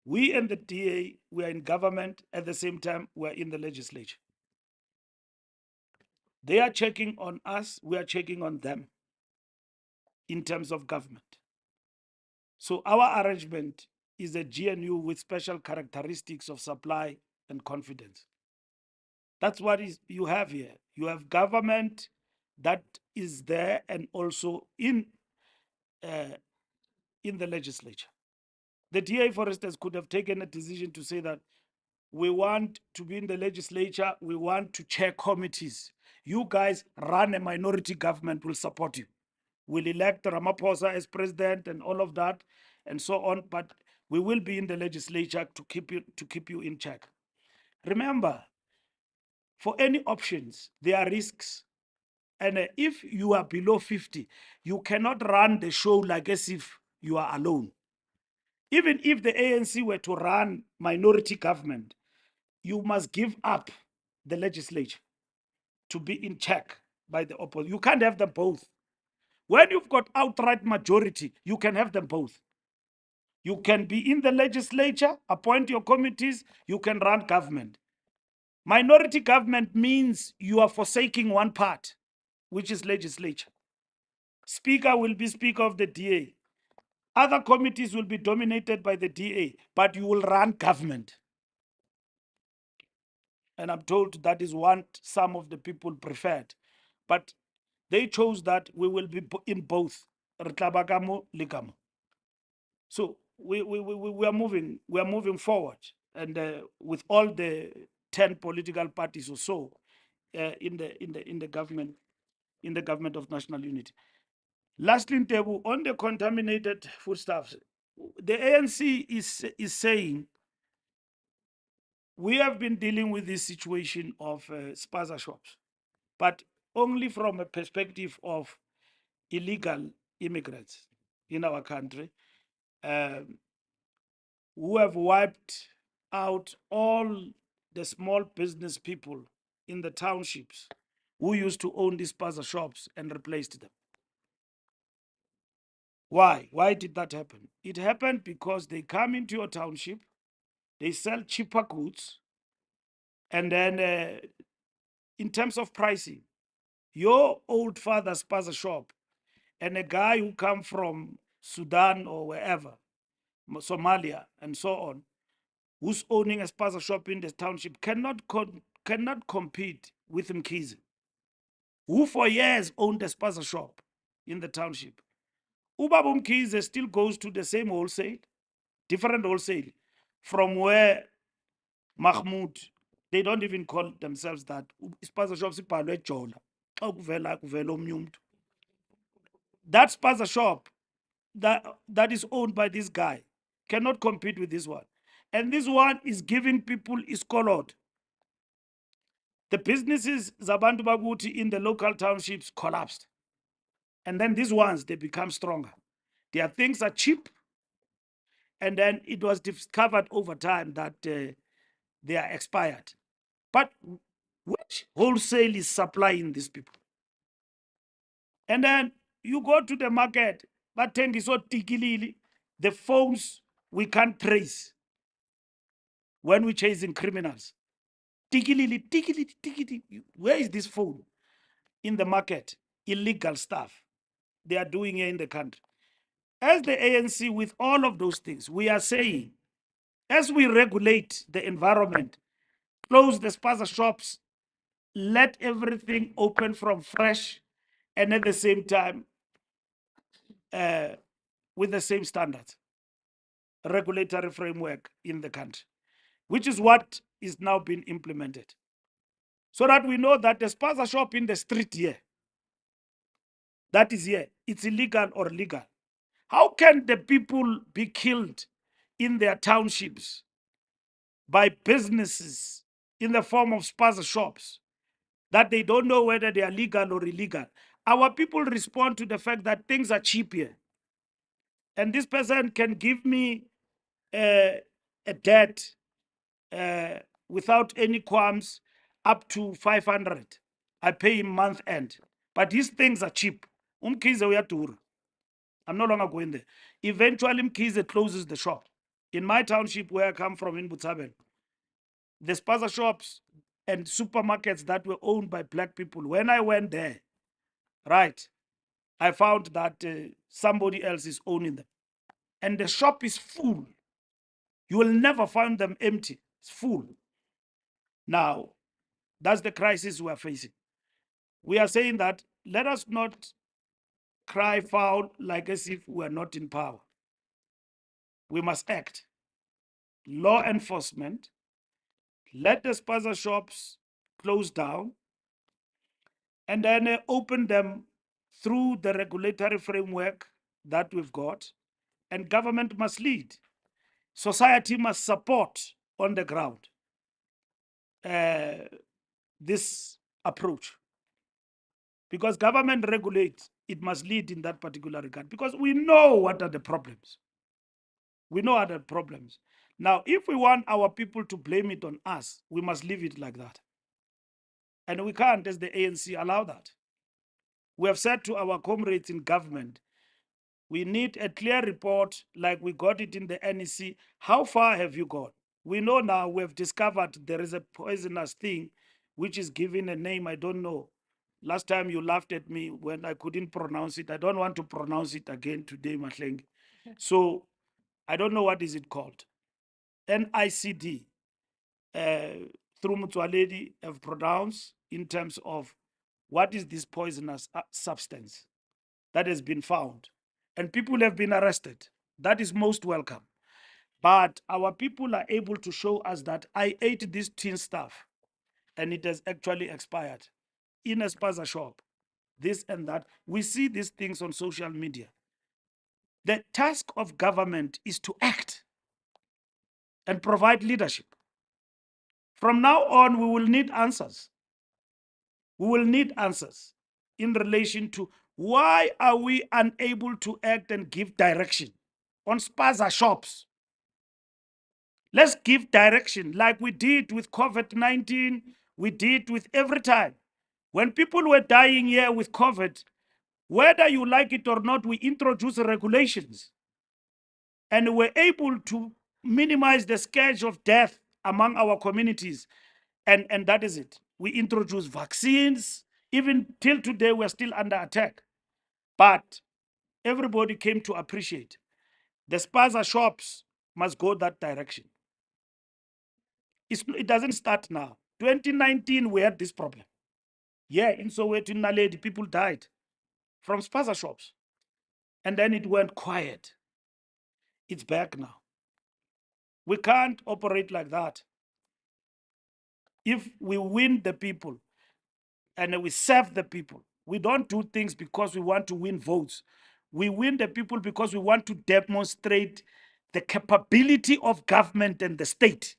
We and the DA, we are in government, at the same time, we're in the legislature. They are checking on us, we are checking on them in terms of government. So our arrangement is a GNU with special characteristics of supply and confidence. That's what you have here. You have government that is there and also in the legislature. The DA, for instance, could have taken a decision to say that we want to be in the legislature, we want to chair committees. You guys run a minority government, will support you. We'll elect Ramaphosa as president and all of that and so on, but we will be in the legislature to keep you in check. Remember, for any options, there are risks. And if you are below 50, you cannot run the show like as if you are alone. Even if the ANC were to run minority government, you must give up the legislature to be in check by the opposition. You can't have them both. When you've got outright majority, you can have them both. You can be in the legislature, appoint your committees, you can run government. Minority government means you are forsaking one part, which is legislature. Speaker will be Speaker of the DA. Other committees will be dominated by the DA, but you will run government. And I'm told that is what some of the people preferred. But they chose that we will be in both. So we are moving forward, and with all the 10 political parties or so in the government of national unity. Lastly, Tebu, on the contaminated foodstuffs, the ANC is saying we have been dealing with this situation of Spaza shops, but only from a perspective of illegal immigrants in our country who have wiped out all the small business people in the townships who used to own these Spaza shops and replaced them. Why? Why did that happen? It happened because they come into your township, they sell cheaper goods, and then in terms of pricing, your old father's Spaza shop and a guy who come from Sudan or wherever, Somalia and so on, who's owning a Spaza shop in this township cannot compete with Mkhize, who for years owned a Spaza shop in the township. Ubaba Mkhize still goes to the same wholesale, different wholesale, from where Mahmoud, they don't even call themselves that. Spaza shops ibhalwe eJola. Xa kuvela omnye umuntu. That Spaza shop that is owned by this guy cannot compete with this one. And this one is giving people iskolot. The businesses Zabantu Baguti in the local townships collapsed. And then these ones, they become stronger. Their things are cheap. And then it was discovered over time that they are expired. But which wholesale is supplying these people? And then you go to the market, but the phones we can't trace when we're chasing criminals. Where is this phone? In the market, illegal stuff they are doing here in the country. As the ANC, with all of those things, we are saying, as we regulate the environment, close the Spaza shops, let everything open from fresh, and at the same time, with the same standards, regulatory framework in the country, which is what is now being implemented. so that we know that the Spaza shop in the street here, that is here, it's illegal or legal. How can the people be killed in their townships by businesses in the form of Spaza shops that they don't know whether they are legal or illegal? Our people respond to the fact that things are cheap here. And this person can give me a debt without any qualms up to 500. I pay him month end. But these things are cheap. Umkhize uyadura. I'm no longer going there. Eventually, Mkhize closes the shop. In my township where I come from in Botshabelo, the Spaza shops and supermarkets that were owned by black people, when I went there, right, I found that somebody else is owning them. And the shop is full. You will never find them empty. It's full. Now, that's the crisis we are facing. We are saying that let us not cry foul like as if we are not in power. We must act. Law enforcement, let the Spaza shops close down and then open them through the regulatory framework that we've got, and government must lead. Society must support on the ground this approach. Because government regulates, it must lead in that particular regard. Because we know what are the problems. We know other problems. Now, if we want our people to blame it on us, we must leave it like that. And we can't, as the ANC, allow that. We have said to our comrades in government, we need a clear report like we got it in the NEC. How far have you gone? We know now we have discovered there is a poisonous thing which is given a name I don't know. Last time you laughed at me when I couldn't pronounce it. I don't want to pronounce it again today, Mahleng. So I don't know what is it called. NICD, through Mutwaledi, have pronounced in terms of what is this poisonous substance that has been found. And people have been arrested. That is most welcome. But our people are able to show us that I ate this tin stuff and it has actually expired in a Spaza shop, this and that. We see these things on social media. The task of government is to act and provide leadership. From now on, we will need answers. We will need answers in relation to why are we unable to act and give direction on Spaza shops. Let's give direction like we did with COVID-19, we did with every time. When people were dying here with COVID, whether you like it or not, we introduced regulations and we're able to minimize the scourge of death among our communities. And that is it. We introduced vaccines. Even till today, we're still under attack. But everybody came to appreciate. The Spaza shops must go that direction. It doesn't start now. 2019, we had this problem. Yeah, in Soweto, in Naledi, people died from Spaza shops. And then it went quiet. It's back now. We can't operate like that. If we win the people and we serve the people, we don't do things because we want to win votes. We win the people because we want to demonstrate the capability of government and the state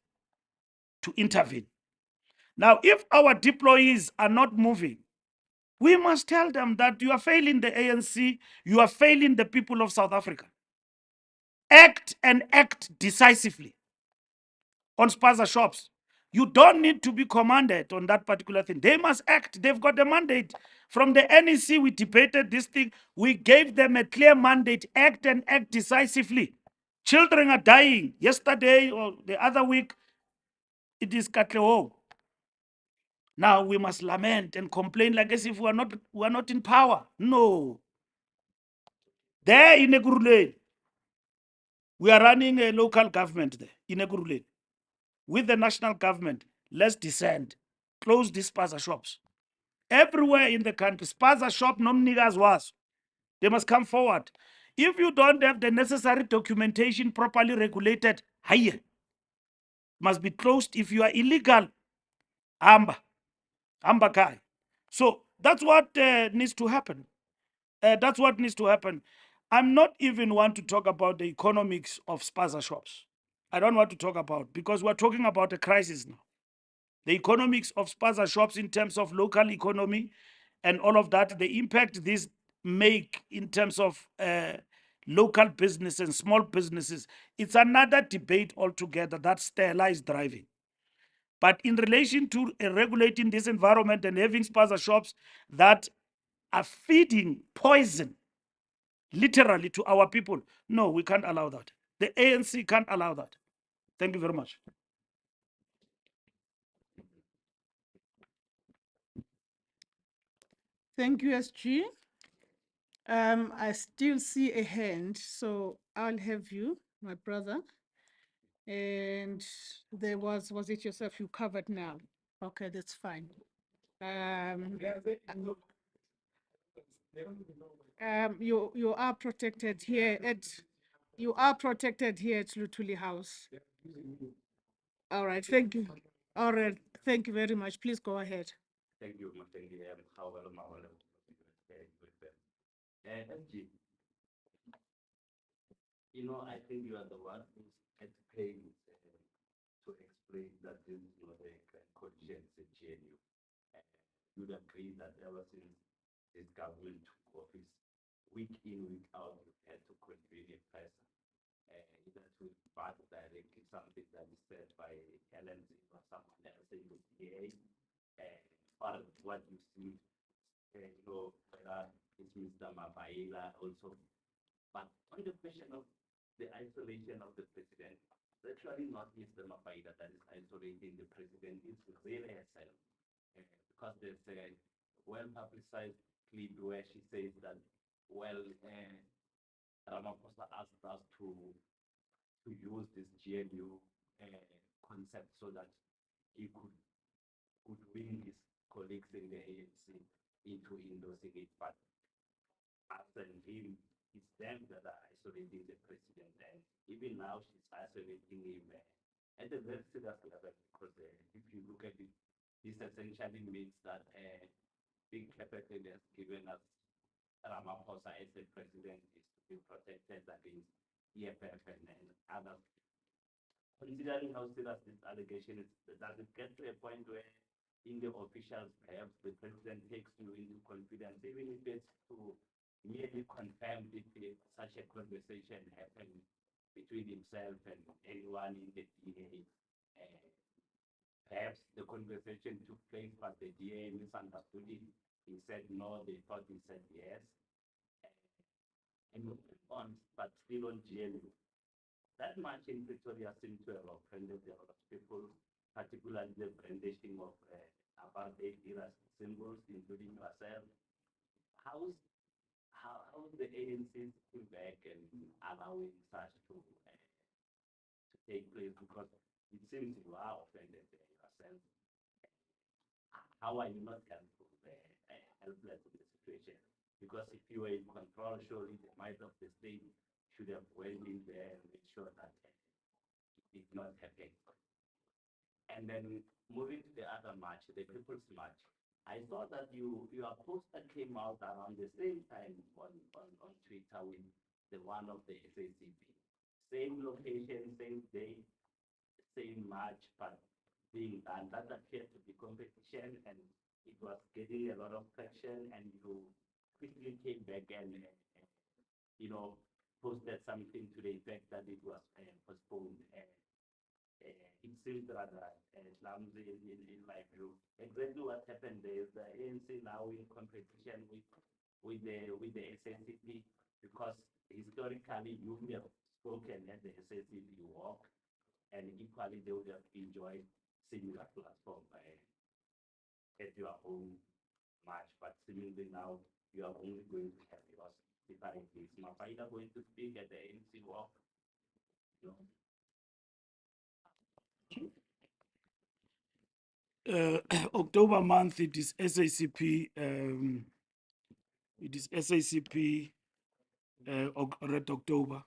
to intervene. Now, if our deployees are not moving, we must tell them that you are failing the ANC, you are failing the people of South Africa. Act and act decisively on Spaza shops. You don't need to be commanded on that particular thing. They must act. They've got the mandate. From the NEC, we debated this thing. We gave them a clear mandate. Act and act decisively. Children are dying. Yesterday or the other week, it is Katlehong. Now we must lament and complain like as if we are not in power. No. There in Ekurhuleni, we are running a local government there in Ekurhuleni. With the national government, let's descend. Close these Spaza shops. Everywhere in the country, Spaza shop, nomnigas was. They must come forward. If you don't have the necessary documentation properly regulated, higher must be closed. If you are illegal, amba. Ambakai. So that's what needs to happen. That's what needs to happen. I'm not even want to talk about the economics of Spaza shops. I don't want to talk about, because we're talking about a crisis now. The economics of Spaza shops in terms of local economy and all of that, the impact this make in terms of local business and small businesses, it's another debate altogether that Stella is driving. But in relation to regulating this environment and having Spaza shops that are feeding poison literally to our people, no, we can't allow that. The ANC can't allow that. Thank you very much. Thank you, SG. I still see a hand, so I'll have you, my brother. And there was it yourself you covered now? Okay, that's fine. You are protected here at Luthuli House. All right, thank you. All right, thank you very much. Please go ahead. Thank you, Matengi. How well, SG, I think you are the one who's at pain to explain that this is not a conscience in GNU. You'd agree that ever since this government took office, week in, week out, you've had to convene a press, either to back directly something that is said by LNC or someone else in the DA, or what you see, whether it's Mr. Mabaila also. But on the question of the isolation of the president, it's actually not Mr. Mabaila that is isolating the president, it's really herself. Because there's a well-publicized clip where she says that, well, Ramaphosa asked us to use this GNU concept so that he could win his colleagues in the ANC into endorsing it. But after him, it's them that are isolating the president. And even now, she's isolating him at a very serious level. Because if you look at it, this essentially means that Big Capital has given us Ramaphosa as the president is to be protected against EFF and others. Considering how serious this allegation is, does it get to a point where in the officials, perhaps the president takes you into confidence, even if it's to merely confirm if such a conversation happened between himself and anyone in the DA? Perhaps the conversation took place, but the DA misunderstood it. He said no, they thought he said yes. And moving on, but still on GNU. That march in Pretoria seemed to have offended a lot of people, particularly the brandishing of apartheid era symbols, including yourself. How's the ANC sitting back and allowing such to take place? Because it seems you are offended yourself. How are you not helpful, helpless in the situation? Because if you were in control, surely the might of the state should have went in there and made sure that it did not happen. And then moving to the other march, the People's March, I saw that your poster came out around the same time on Twitter with the one of the SACP. Same location, same day, same march, but being done. That appeared to be competition, and it was getting a lot of traction, and you quickly came back and posted something to the effect that it was postponed. It seems rather clumsy in my view. Exactly what happened there is the ANC now in competition with the SACP, because historically you have spoken at the SACP walk, and equally they would have enjoyed similar platform at your own march, but seemingly now you are only going to have yours. If I is Mafaida going to speak at the ANC walk? No. October month, it is SACP. It is SACP Red October.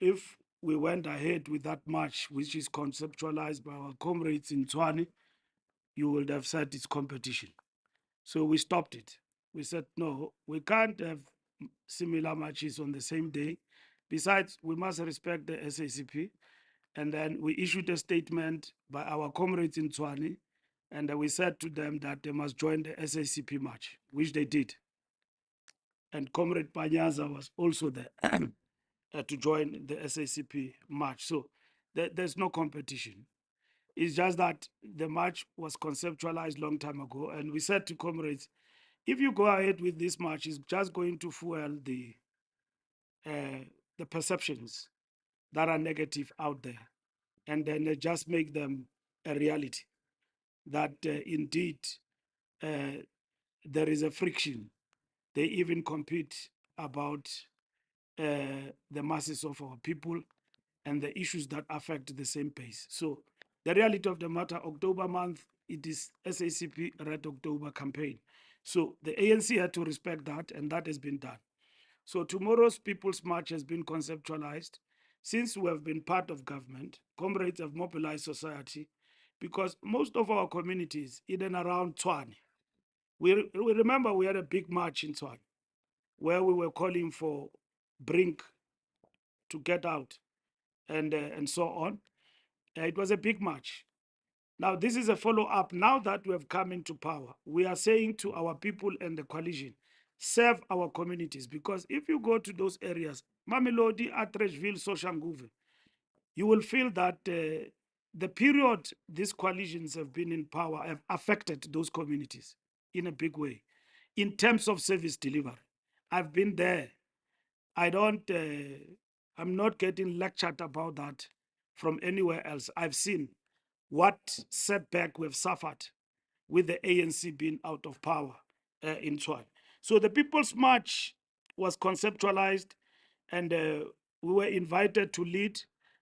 If we went ahead with that march, which is conceptualized by our comrades in Tshwane, you would have said it's competition. So we stopped it. We said, no, we can't have similar matches on the same day. Besides, we must respect the SACP. And then we issued a statement by our comrades in Tswane, and we said to them that they must join the SACP march, which they did. And Comrade Panyaza was also there to join the SACP march. So there's no competition. It's just that the march was conceptualized long time ago, and we said to comrades, if you go ahead with this march, it's just going to fuel the perceptions that are negative out there, and then just make them a reality. That indeed there is a friction. They even compete about the masses of our people and the issues that affect the same pace. So the reality of the matter, October month, it is SACP Red October campaign. So the ANC had to respect that, and that has been done. So tomorrow's People's March has been conceptualized. Since we have been part of government, comrades have mobilized society, because most of our communities, in and around Tshwane, we remember we had a big march in Tshwane where we were calling for Brink to get out and so on. It was a big march. Now, this is a follow-up. Now that we have come into power, we are saying to our people and the coalition, serve our communities. Because if you go to those areas, Mamelodi, Atteridgeville, Soshanguve, you will feel that the period these coalitions have been in power have affected those communities in a big way in terms of service delivery. I've been there. I'm not getting lectured about that from anywhere else. I've seen what setback we've suffered with the ANC being out of power in Tshwane. So the People's March was conceptualized, and we were invited to lead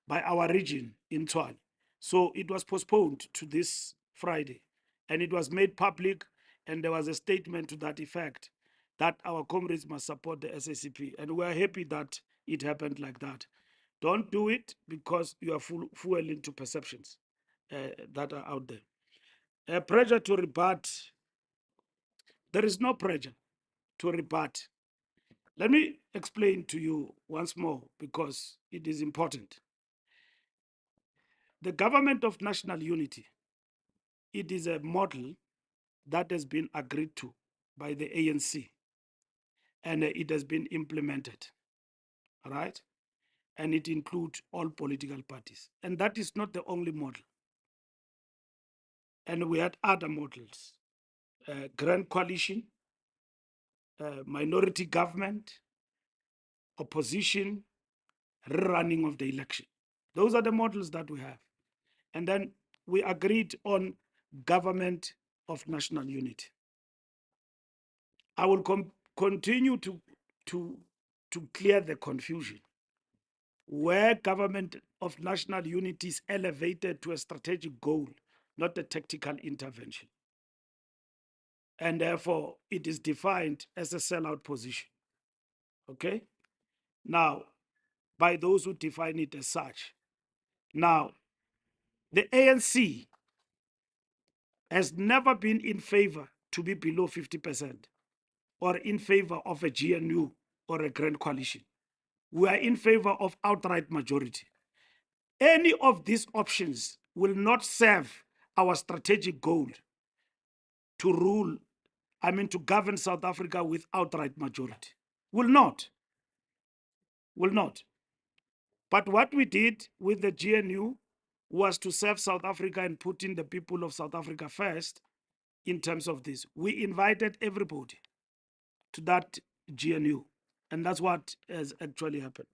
by our region in Tshwane. So it was postponed to this Friday, and it was made public, and there was a statement to that effect that our comrades must support the SACP. And we're happy that it happened like that. Don't do it because you are fueling to perceptions that are out there. Pressure to rebut. There is no pressure to rebut. Let me explain to you once more because it is important. The government of national unity, it is a model that has been agreed to by the ANC, and it has been implemented, all right? And it includes all political parties. And that is not the only model. And we had other models, grand coalition, minority government, opposition, rerunning of the election. Those are the models that we have. And then we agreed on government of national unity. I will continue to clear the confusion. Where government of national unity is elevated to a strategic goal, not a tactical intervention. And therefore, it is defined as a sellout position. Okay? Now, by those who define it as such. Now, the ANC has never been in favor to be below 50% or in favor of a GNU or a grand coalition. We are in favor of outright majority. Any of these options will not serve our strategic goal to rule, to govern South Africa with outright majority. Will not. Will not. But what we did with the GNU was to serve South Africa and put in the people of South Africa first in terms of this. We invited everybody to that GNU, and that's what has actually happened.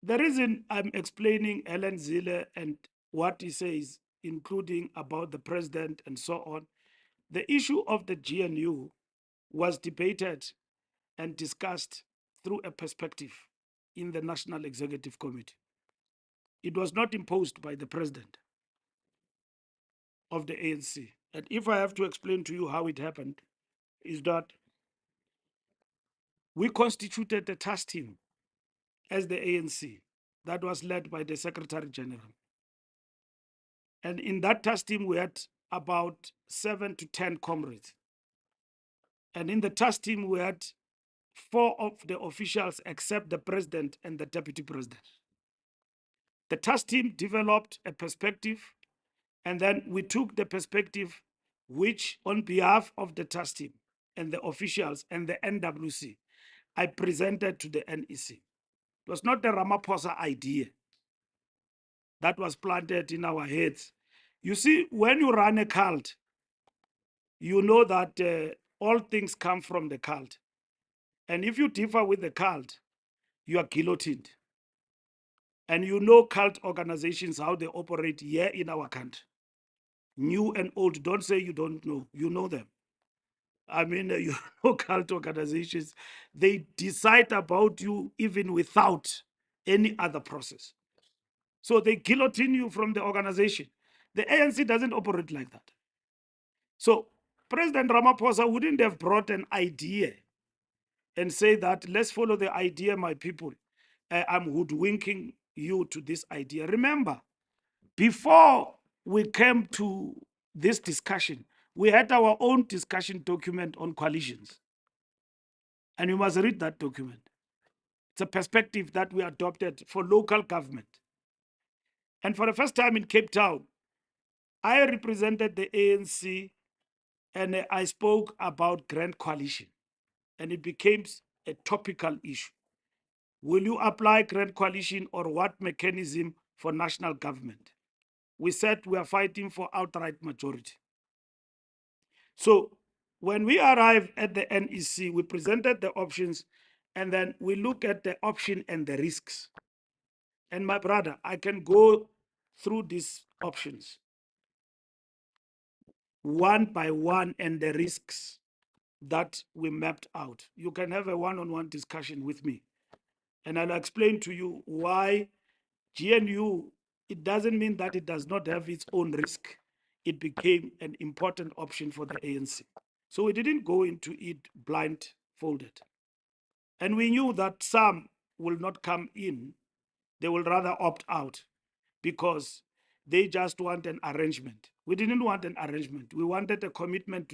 The reason I'm explaining Helen Zille and what he says, including about the president and so on, the issue of the GNU was debated and discussed through a perspective in the National Executive Committee. It was not imposed by the president of the ANC. And if I have to explain to you how it happened, is that we constituted a task team as the ANC that was led by the Secretary General. And in that task team, we had about 7 to 10 comrades. And in the task team, we had 4 of the officials except the president and the deputy president. The task team developed a perspective, and then we took the perspective which, on behalf of the task team and the officials and the NWC, I presented to the NEC. It was not the Ramaphosa idea that was planted in our heads. You see, when you run a cult, you know that all things come from the cult. And if you differ with the cult, you are guillotined. And you know cult organizations, how they operate here in our country. New and old, don't say you don't know, you know them. I mean, you know cult organizations, they decide about you even without any other process. So they guillotine you from the organization. The ANC doesn't operate like that. So President Ramaphosa wouldn't have brought an idea and say that, let's follow the idea, my people. I'm hoodwinking you to this idea. Remember, before we came to this discussion, we had our own discussion document on coalitions. And you must read that document. It's a perspective that we adopted for local government. And for the first time in Cape Town, I represented the ANC and I spoke about Grand Coalition. And it became a topical issue. Will you apply Grand Coalition or what mechanism for national government? We said we are fighting for outright majority. So when we arrived at the NEC, we presented the options and then we look at the option and the risks. And my brother, I can go through these options one by one and the risks that we mapped out. You can have a one-on-one discussion with me. And I'll explain to you why GNU, it doesn't mean that it does not have its own risk. It became an important option for the ANC. So we didn't go into it blindfolded. And we knew that some will not come in. They will rather opt out because they just want an arrangement. We didn't want an arrangement. We wanted a commitment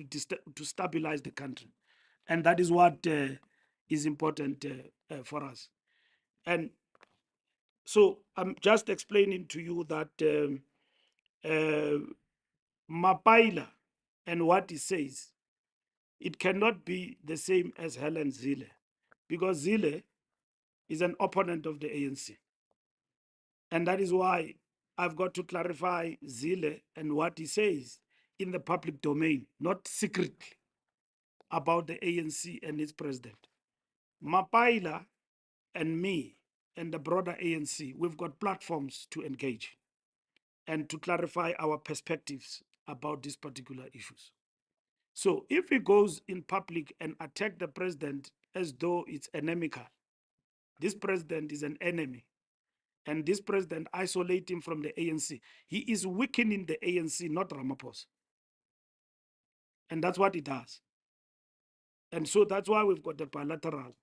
to stabilize the country. And that is what is important for us. And so I'm just explaining to you that Mapaila and what he says, it cannot be the same as Helen Zille, because Zille is an opponent of the ANC. And that is why I've got to clarify Zille and what he says in the public domain, not secretly, about the ANC and its president. Mapaila and me and the broader ANC, we've got platforms to engage and to clarify our perspectives about these particular issues. So if he goes in public and attack the president as though it's inimical, this president is an enemy, and this president isolate him from the ANC, he is weakening the ANC, not Ramaphosa. And that's what he does. And so that's why we've got the bilateral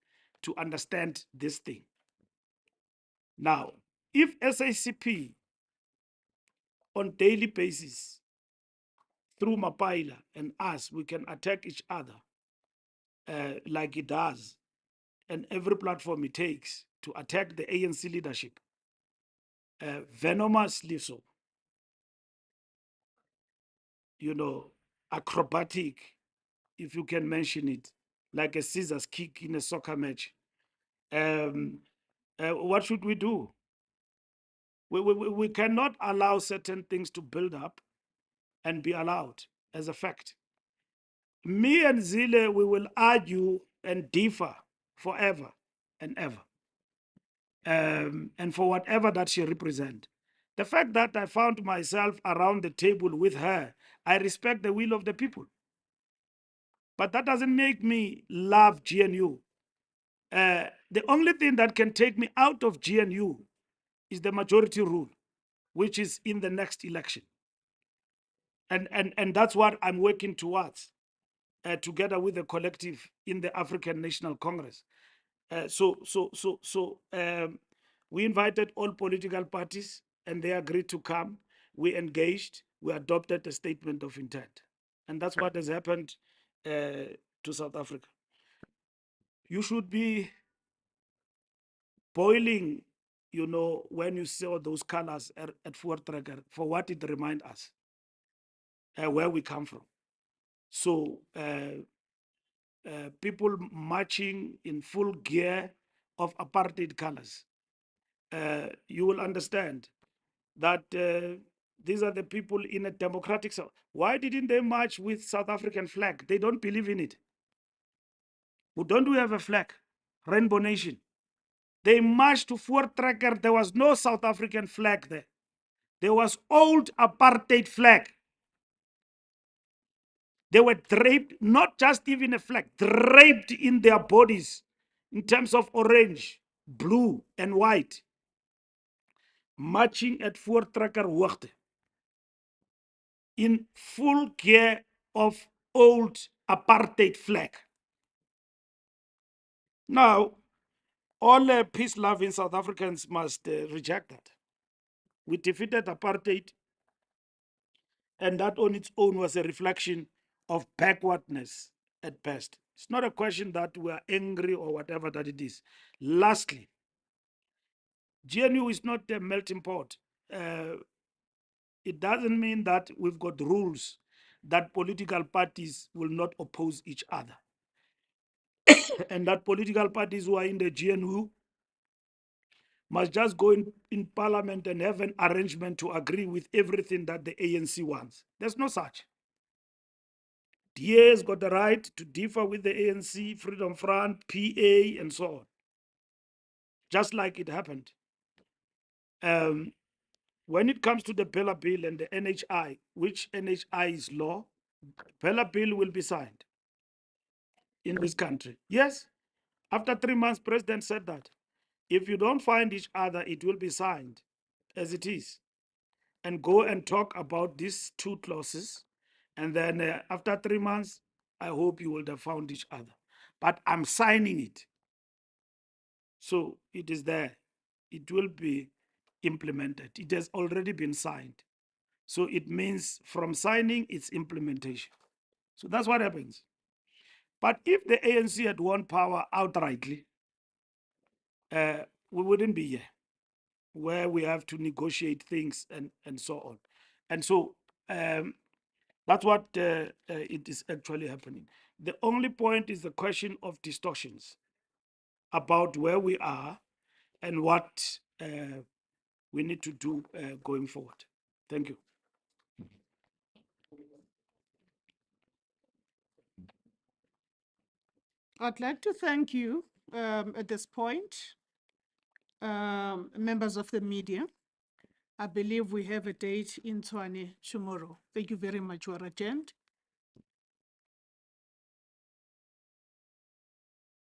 to understand this thing. Now, if SACP on daily basis, through Mapaila and us, we can attack each other like it does, and every platform it takes to attack the ANC leadership, venomously so, you know, acrobatic, if you can mention it, like a scissors kick in a soccer match. What should we do? We cannot allow certain things to build up and be allowed as a fact. Me and Zille, we will argue and differ forever and ever. And for whatever that she represents. The fact that I found myself around the table with her, I respect the will of the people. But that doesn't make me love GNU. The only thing that can take me out of GNU is the majority rule, which is in the next election. And that's what I'm working towards, together with the collective in the African National Congress. We invited all political parties and they agreed to come. we engaged, we adopted a statement of intent. And that's what has happened to South Africa. You should be boiling, you know, when you saw those colors at Voortrekker for what it reminds us, where we come from. So people marching in full gear of apartheid colors, you will understand that these are the people in a democratic South. Why didn't they march with South African flag? They don't believe in it. Don't we have a flag? Rainbow Nation. They marched to Voortrekker. There was no South African flag there. There was old apartheid flag. They were draped, not just even a flag, draped in their bodies in terms of orange, blue, and white, marching at Voortrekker hoogte in full gear of old apartheid flag. Now, all peace-loving South Africans must reject that. We defeated apartheid, and that on its own was a reflection of backwardness at best. It's not a question that we are angry or whatever that it is. Lastly, GNU is not a melting pot. It doesn't mean that we've got rules that political parties will not oppose each other. And that political parties who are in the GNU must just go in parliament and have an arrangement to agree with everything that the ANC wants. There's no such. DA has got the right to differ with the ANC, Freedom Front, PA, and so on. Just like it happened. When it comes to the Bella Bill and the NHI, which NHI is law, Bella Bill will be signed in this country. Yes, after 3 months, President said that. If you don't find each other, it will be signed as it is. And go and talk about these two clauses. And then after 3 months, I hope you will have found each other. But I'm signing it. So it is there. It will be implemented. It has already been signed. So it means from signing, it's implementation. So that's what happens. But if the ANC had won power outrightly, we wouldn't be here, where we have to negotiate things and so on. And so that's what it is actually happening. The only point is the question of distortions about where we are and what we need to do going forward. Thank you. I'd like to thank you at this point, members of the media. I believe we have a date in Tshwane tomorrow. Thank you very much, Reart.